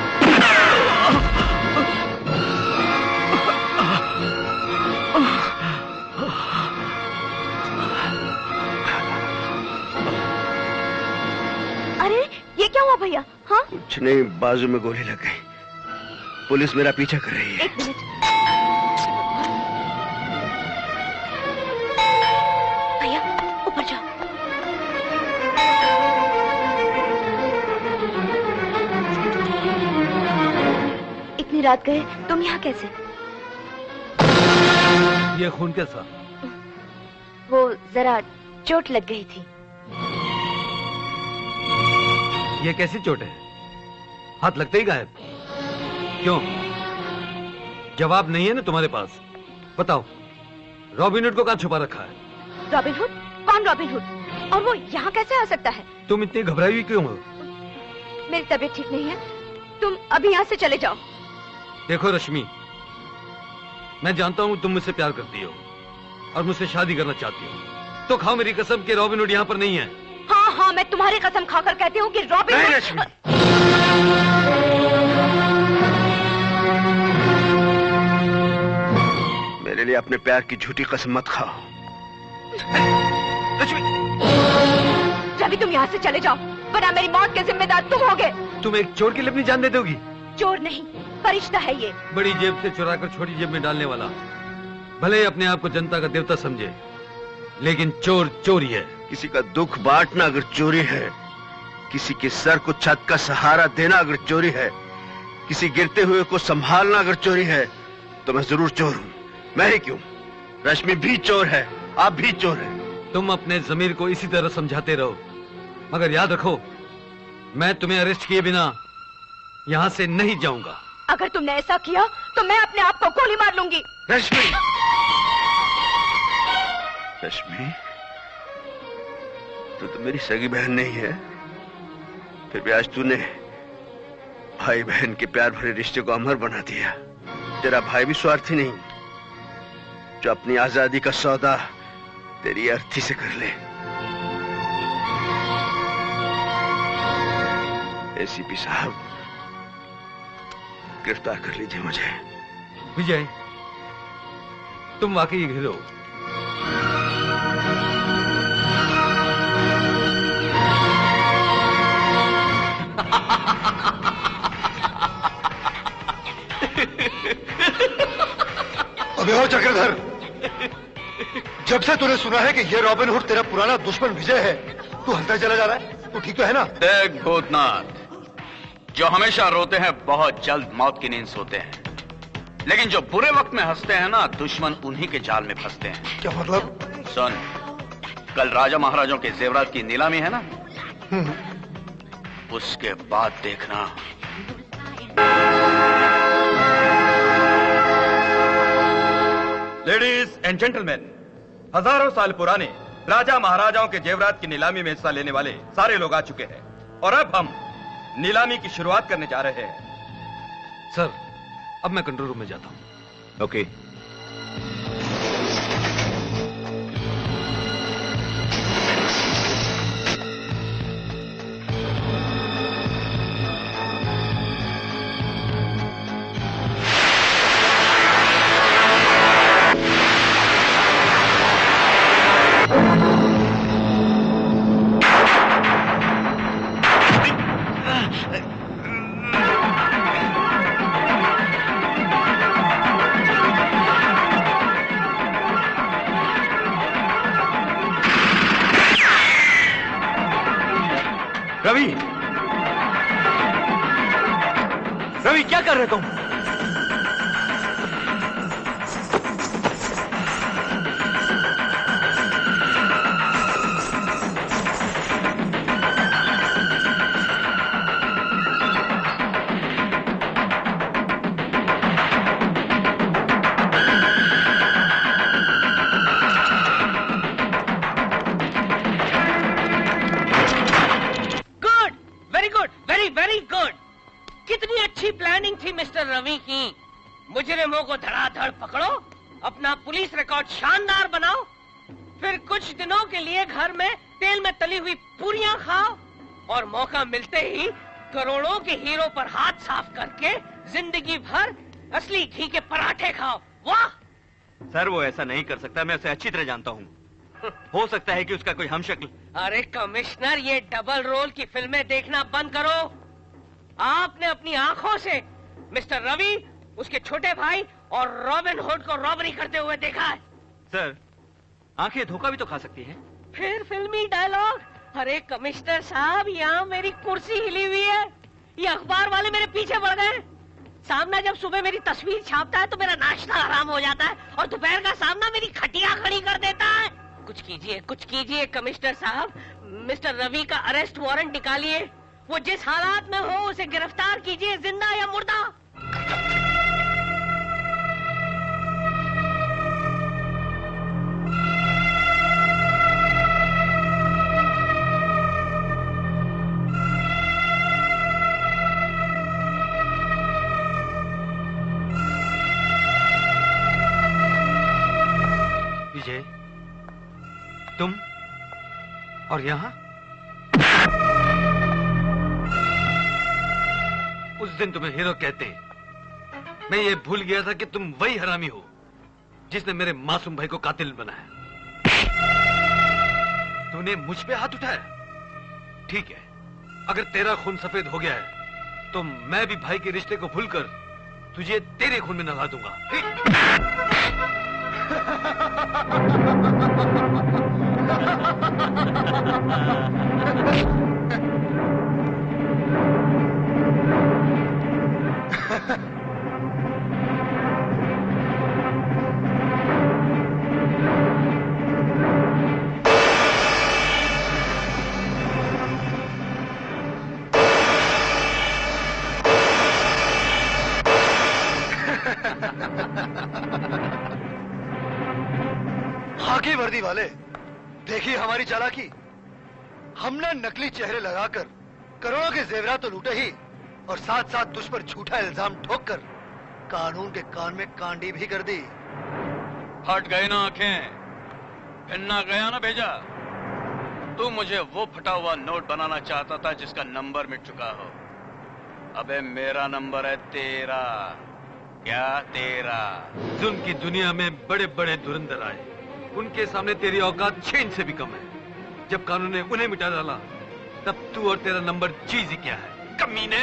अरे ये क्या हुआ भैया? हाँ कुछ नहीं, बाजू में गोली लग गई। पुलिस मेरा पीछा कर रही है। एक मिनट। भैया ऊपर जाओ। इतनी रात गए तुम यहाँ कैसे? ये खून कैसा? वो जरा चोट लग गई थी। ये कैसी चोट है? हाथ लगते ही गायब। क्यों? जवाब नहीं है ना तुम्हारे पास? बताओ, रॉबिन हुड को कहां छुपा रखा है? Robin hood? कौन रॉबिन हुड? और वो यहाँ कैसे आ सकता है? तुम इतनी घबराई हुई क्यों हो? मेरी तबीयत ठीक नहीं है, तुम अभी यहाँ से चले जाओ। देखो रश्मि, मैं जानता हूँ तुम मुझसे प्यार करती हो और मुझसे शादी करना चाहती हो, तो खाओ मेरी कसम कि रॉबिन हुड यहाँ पर नहीं है। हाँ हाँ, मैं तुम्हारी कसम खाकर कहती हूँ कि रॉबिन नहीं हुड... रश्मि, मेरे लिए अपने प्यार की झूठी कसम मत खाओ। रवि तुम यहाँ से चले जाओ, वरना मेरी मौत के जिम्मेदार तुम होगे। तुम एक चोर के लिए अपनी जान दे दोगी? चोर नहीं, फरिश्ता है ये। बड़ी जेब से चुराकर छोटी जेब में डालने वाला, भले ही अपने आप को जनता का देवता समझे, लेकिन चोर चोरी है। किसी का दुख बांटना अगर चोरी है, किसी के सर को छत का सहारा देना अगर चोरी है, किसी गिरते हुए को संभालना अगर चोरी है, तो मैं जरूर चोर हूं। मैं ही क्यों, रश्मि भी चोर है, आप भी चोर हैं। तुम अपने जमीर को इसी तरह समझाते रहो, मगर याद रखो, मैं तुम्हें अरेस्ट किए बिना यहां से नहीं जाऊंगा। अगर तुमने ऐसा किया तो मैं अपने आप को गोली मार लूंगी। रश्मि, रश्मि, तो मेरी सगी बहन नहीं है, फिर भी आज तूने भाई बहन के प्यार भरे रिश्ते को अमर बना दिया। तेरा भाई भी स्वार्थी नहीं, जो अपनी आजादी का सौदा तेरी अर्थी से कर ले। एसीपी साहब, गिरफ्तार कर लीजिए मुझे। विजय, तुम वाकई एक हीरो। अबे हो चक्रधर, जब से तूने सुना है कि ये रॉबिन हुड तेरा पुराना दुश्मन विजय है, तू हंसता चला जा रहा है। तू ठीक तो है ना? देख भूतनाथ, जो हमेशा रोते हैं बहुत जल्द मौत की नींद सोते हैं, लेकिन जो बुरे वक्त में हंसते हैं ना, दुश्मन उन्हीं के जाल में फंसते हैं। क्या मतलब? सुन, कल राजा महाराजों के जेवरात की नीलामी है ना, उसके बाद देखना। लेडीज एंड जेंटलमैन, हजारों साल पुराने राजा महाराजाओं के जेवरात की नीलामी में हिस्सा लेने वाले सारे लोग आ चुके हैं और अब हम नीलामी की शुरुआत करने जा रहे हैं। सर, अब मैं कंट्रोल रूम में जाता हूं। ओके। रवि, रवि क्या कर रहे तुम? नहीं, मुजरिमों को धड़ाधड़ पकड़ो, अपना पुलिस रिकॉर्ड शानदार बनाओ, फिर कुछ दिनों के लिए घर में तेल में तली हुई पूरियां खाओ और मौका मिलते ही करोड़ों के हीरो पर हाथ साफ करके जिंदगी भर असली घी के पराठे खाओ। वाह! सर वो ऐसा नहीं कर सकता, मैं उसे अच्छी तरह जानता हूँ। हो सकता है कि उसका कोई हमशक्ल। अरे कमिश्नर, ये डबल रोल की फिल्में देखना बंद करो। आपने अपनी आंखों से मिस्टर रवि, उसके छोटे भाई और रॉबिन हुड को रॉबरी करते हुए देखा है। सर, आंखें धोखा भी तो खा सकती हैं। फिर फिल्मी डायलॉग। अरे कमिश्नर साहब, यहाँ मेरी कुर्सी हिली हुई है, ये अखबार वाले मेरे पीछे पड़ गए। सामना जब सुबह मेरी तस्वीर छापता है तो मेरा नाश्ता हराम हो जाता है और दोपहर का सामना मेरी खटिया खड़ी कर देता है। कुछ कीजिए कमिश्नर साहब। मिस्टर रवि का अरेस्ट वारंट निकालिए। वो जिस हालात में हो उसे गिरफ्तार कीजिए, जिंदा या मुर्दा। विजय, तुम और यहाँ? उस दिन तुम्हें हीरो कहते, मैं ये भूल गया था कि तुम वही हरामी हो जिसने मेरे मासूम भाई को कातिल बनाया। तूने मुझ पे हाथ उठाया। ठीक है, अगर तेरा खून सफेद हो गया है तो मैं भी भाई के रिश्ते को भूलकर तुझे तेरे खून में नहला दूंगा। खाकी वर्दी वाले, देखिए हमारी चालाकी। हमने नकली चेहरे लगाकर करोड़ों के जेवरात तो लूटे ही और साथ साथ तुझ पर झूठा इल्जाम ठोककर कानून के कान में कांडी भी कर दी। हट गए ना आंखें, फिरना गया ना भेजा। तू मुझे वो फटा हुआ नोट बनाना चाहता था जिसका नंबर मिट चुका हो। अबे मेरा नंबर है 13। क्या 13? जुल्म की दुनिया में बड़े बड़े धुरंधर आए, उनके सामने तेरी औकात छेन से भी कम है। जब कानून ने उन्हें मिटा डाला तब तू और तेरा नंबर चीज ही क्या है, कमीने।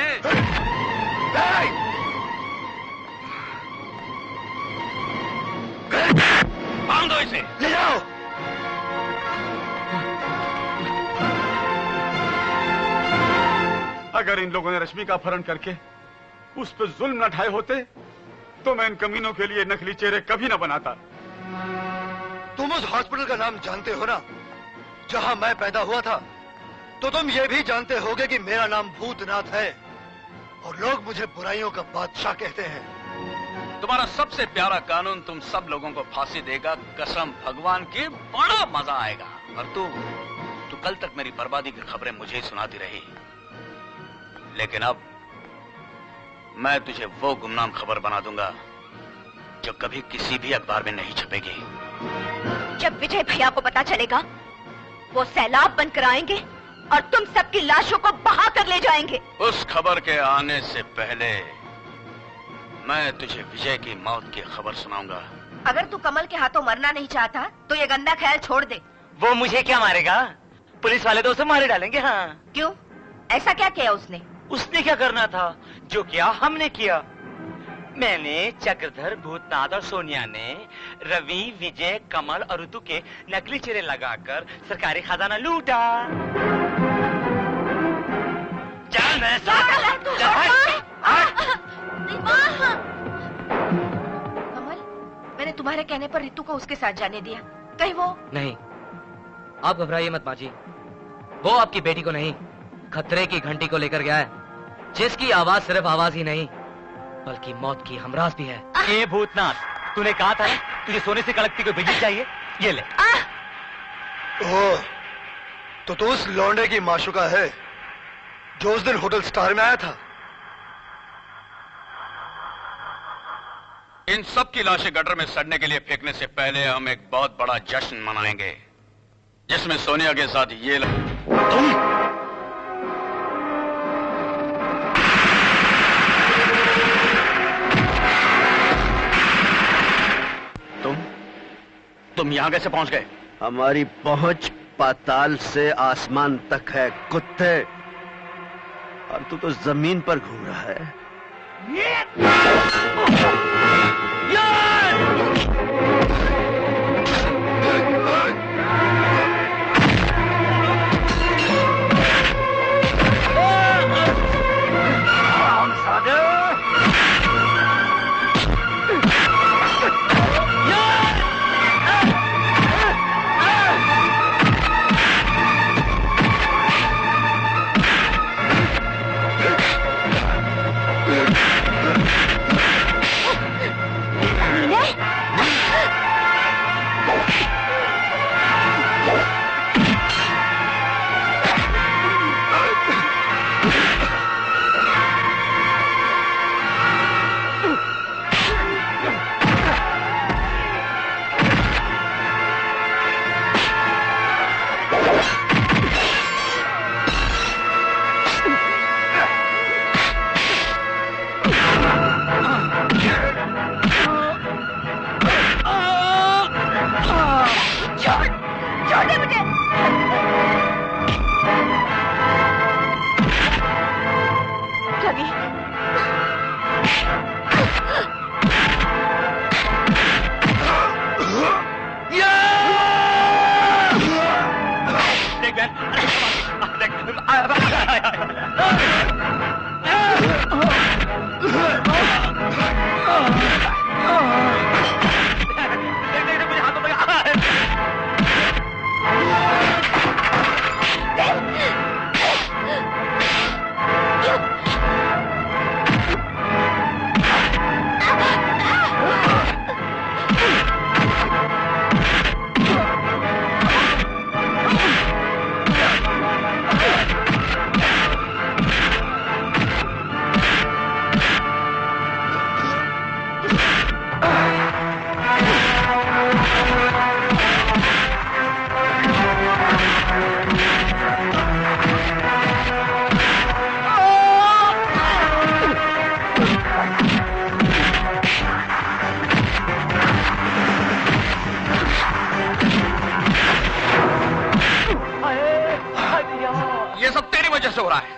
बांध दो इसे, ले जाओ। अगर इन लोगों ने रश्मि का अपहरण करके उस पर जुल्म न ढाए होते तो मैं इन कमीनों के लिए नकली चेहरे कभी न बनाता। तुम उस हॉस्पिटल का नाम जानते हो ना, जहां मैं पैदा हुआ था? तो तुम ये भी जानते होगे कि मेरा नाम भूतनाथ है और लोग मुझे बुराइयों का बादशाह कहते हैं। तुम्हारा सबसे प्यारा कानून तुम सब लोगों को फांसी देगा, कसम भगवान की, बड़ा मजा आएगा। और तू कल तक मेरी बर्बादी की खबरें मुझे ही सुनाती रही, लेकिन अब मैं तुझे वो गुमनाम खबर बना दूंगा जो कभी किसी भी अखबार में नहीं छपेगी। जब विजय भैया को पता चलेगा वो सैलाब बनकर आएंगे और तुम सबकी लाशों को बहा कर ले जाएंगे। उस खबर के आने से पहले मैं तुझे विजय की मौत की खबर सुनाऊंगा। अगर तू कमल के हाथों मरना नहीं चाहता तो ये गंदा ख्याल छोड़ दे। वो मुझे क्या मारेगा? पुलिस वाले तो उसे मारे डालेंगे। हाँ। क्यों? ऐसा क्या किया उसने? उसने क्या करना था? जो किया हमने किया। मैंने, चक्रधर, भूतनाथ और सोनिया ने रवि, विजय, कमल और ऋतु के नकली चेहरे लगाकर सरकारी खजाना लूटा। चल कमल, मैंने तुम्हारे कहने पर ऋतु को उसके साथ जाने दिया। कहीं वो नहीं। आप घबराइए मत माँ जी, वो आपकी बेटी को नहीं, खतरे की घंटी को लेकर गया है, जिसकी आवाज सिर्फ आवाज ही नहीं बल्कि मौत की हमराज भी है। ए भूतनाथ, तूने कहा था तुझे सोने से कड़कती कोई बिजली चाहिए, ये ले। ओह, तो उस लौंडे की माशुका है जो उस दिन होटल स्टार में आया था। इन सब की लाशें गटर में सड़ने के लिए फेंकने से पहले हम एक बहुत बड़ा जश्न मनाएंगे, जिसमें सोनिया के साथ ये तुम यहाँ कैसे पहुंच गए? हमारी पहुंच पाताल से आसमान तक है कुत्ते, और तू तो जमीन पर घूम रहा है।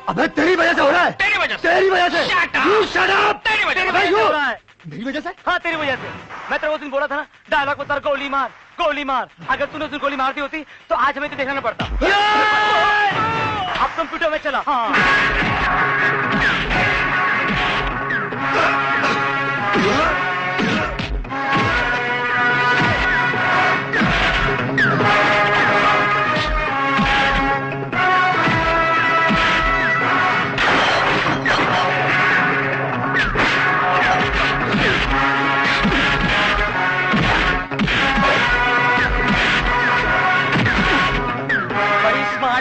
अबे तेरी वजह से हो रहा है। तेरी वजह से। तेरी वजह से। You shut up! तेरी वजह से हो रहा है। मेरी वजह से? हाँ तेरी वजह से। मैं तेरे उस दिन बोला था ना, डायलॉग बता, गोली मार, गोली मार। अगर तूने उस दिन गोली मार दी होती तो आज हमें तो देखना न पड़ता। अब कंप्यूटर में चला।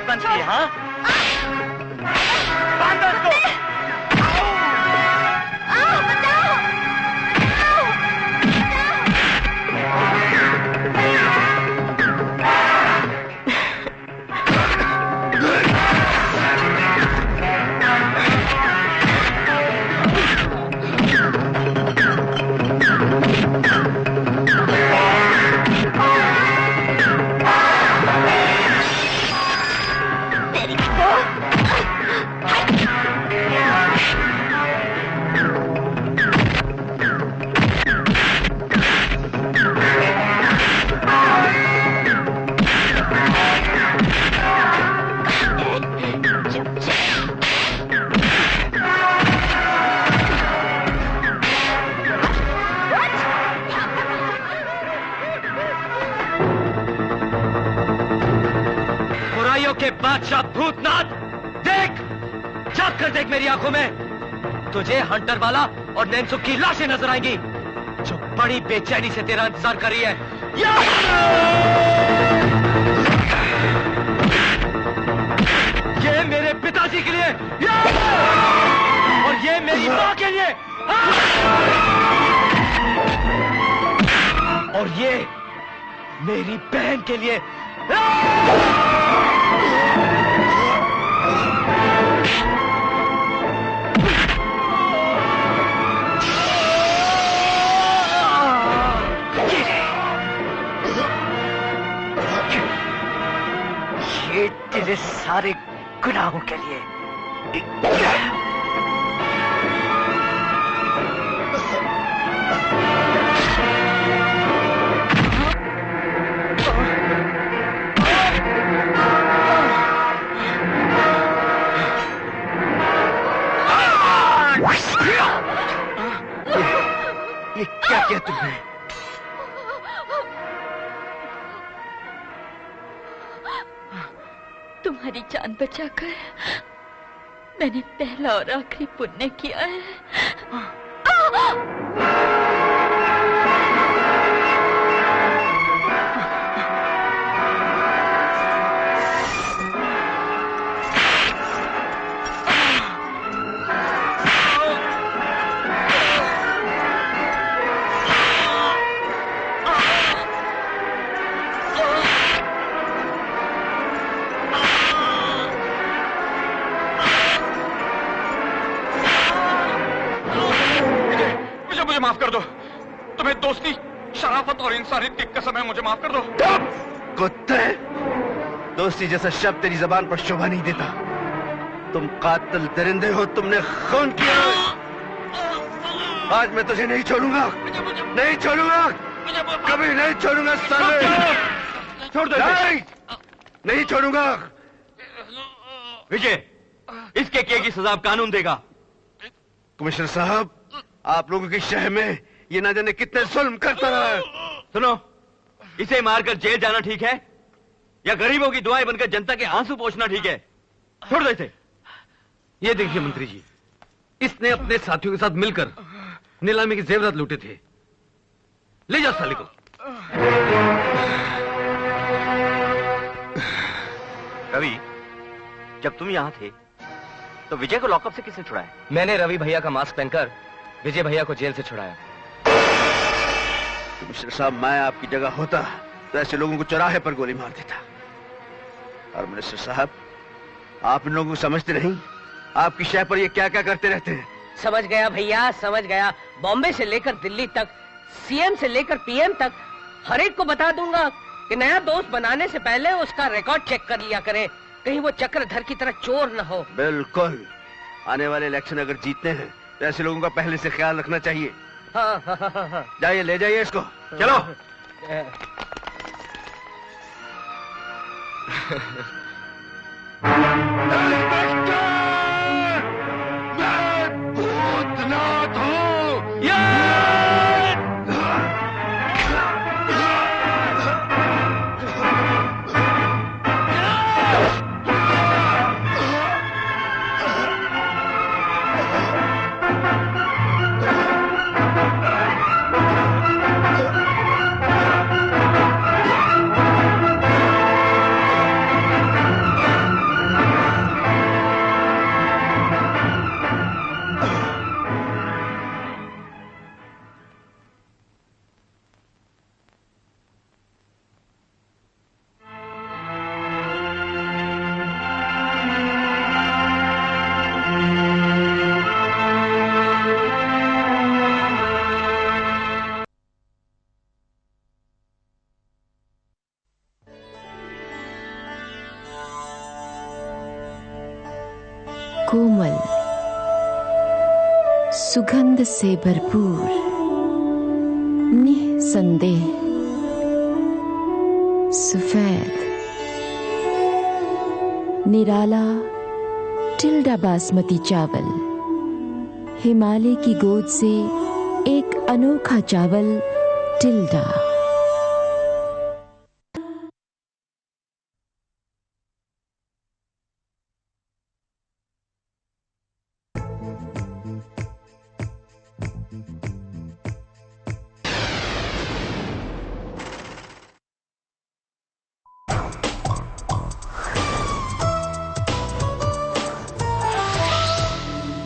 बंद किए, हाँ? बांध दो उसको। के बादशाह भूतनाथ, देख, झांक कर देख मेरी आंखों में। तुझे हंटर वाला और नैनसुख की लाशें नजर आएंगी जो बड़ी बेचैनी से तेरा इंतजार कर रही है। ये मेरे पिताजी के लिए और ये मेरी मां के लिए। और ये मेरी बहन के लिए। ये तेरे सारे गुनाहों के लिए। ये क्या किया तुमने? तुम्हारी जान बचाकर मैंने पहला और आखिरी पुण्य किया है। माफ कर दो। तुम्हें दोस्ती, शराफत और इंसानियत की कसम है, मुझे माफ कर दो। कुत्ते, दोस्ती जैसा शब्द तेरी जबान पर शोभा नहीं देता। तुम कातिल दरिंदे हो, तुमने खून किया। आज मैं तुझे नहीं छोड़ूंगा, नहीं छोड़ूंगा, कभी नहीं छोड़ूंगा साले। छोड़ दो। नहीं छोड़ूंगा। विजय, इसके किए की सजा कानून देगा। कमिश्नर साहब, आप लोगों की शहर में ये ना जाने कितने जुल्म करता रहा है। सुनो, इसे मारकर जेल जाना ठीक है या गरीबों की दुआएं बनकर जनता के आंसू पोंछना ठीक है? छोड़ दो इसे। ये देखिए मंत्री जी, इसने अपने साथियों के साथ मिलकर नीलामी के जेवरात लूटे थे। ले जाओ साले को। रवि, जब तुम यहां थे तो विजय को लॉकअप से किसने छुड़ाया? मैंने रवि भैया का मास्क पहनकर विजय भैया को जेल से छुड़ाया। कमिश्नर साहब, मैं आपकी जगह होता तो ऐसे लोगों को चौराहे पर गोली मार देता। और मिनिस्टर साहब, आप इन लोगों को समझते नहीं, आपकी शहर पर ये क्या क्या करते रहते हैं। समझ गया भैया, समझ गया। बॉम्बे से लेकर दिल्ली तक, सीएम से लेकर पीएम तक, हर एक को बता दूंगा कि नया दोस्त बनाने से पहले उसका रिकॉर्ड चेक कर लिया करे, कहीं वो चक्रधर की तरह चोर न हो। बिल्कुल। आने वाले इलेक्शन अगर जीतते हैं तो ऐसे लोगों का पहले से ख्याल रखना चाहिए। हाँ। जाइए, ले जाइए इसको। चलो। मैं भूतनाथ हूँ। कोमल, सुगंध से भरपूर, निसंदेह सफेद, निराला टिल्डा बासमती चावल, हिमालय की गोद से एक अनोखा चावल टिल्डा।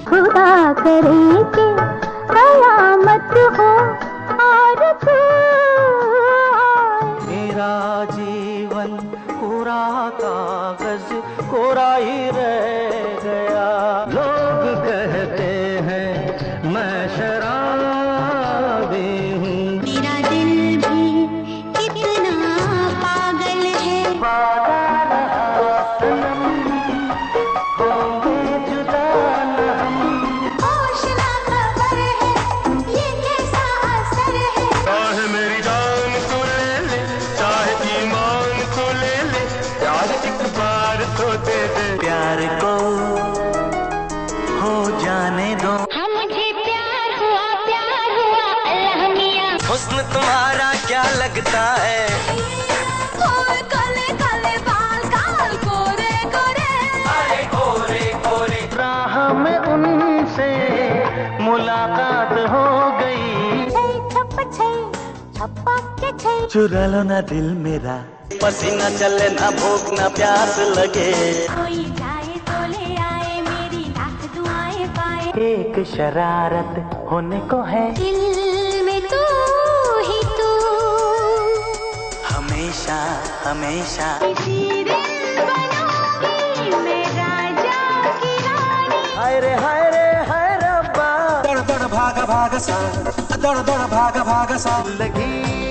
खुदा करे कि कयामत हो और तू हुस्न तुम्हारा क्या लगता है? काले काले बाल काल गोरे गोरे, अरे गोरे गोरे। राह में उनसे मुलाकात हो गई, चुरा लो ना दिल मेरा, पसीना चले ना भूख ना प्यास लगे, कोई जाए तो ले आए मेरी लाख दुआएं पाए। एक शरारत होने को है दिल में तू ही तू, हमेशा हमेशा इसी दिल बनूंगी मैं राजा की रानी। हाय रे हाय रब्बा, दौड़ दौड़ भागा भागा सा, दौड़ दौड़ भागा भागा सा लगी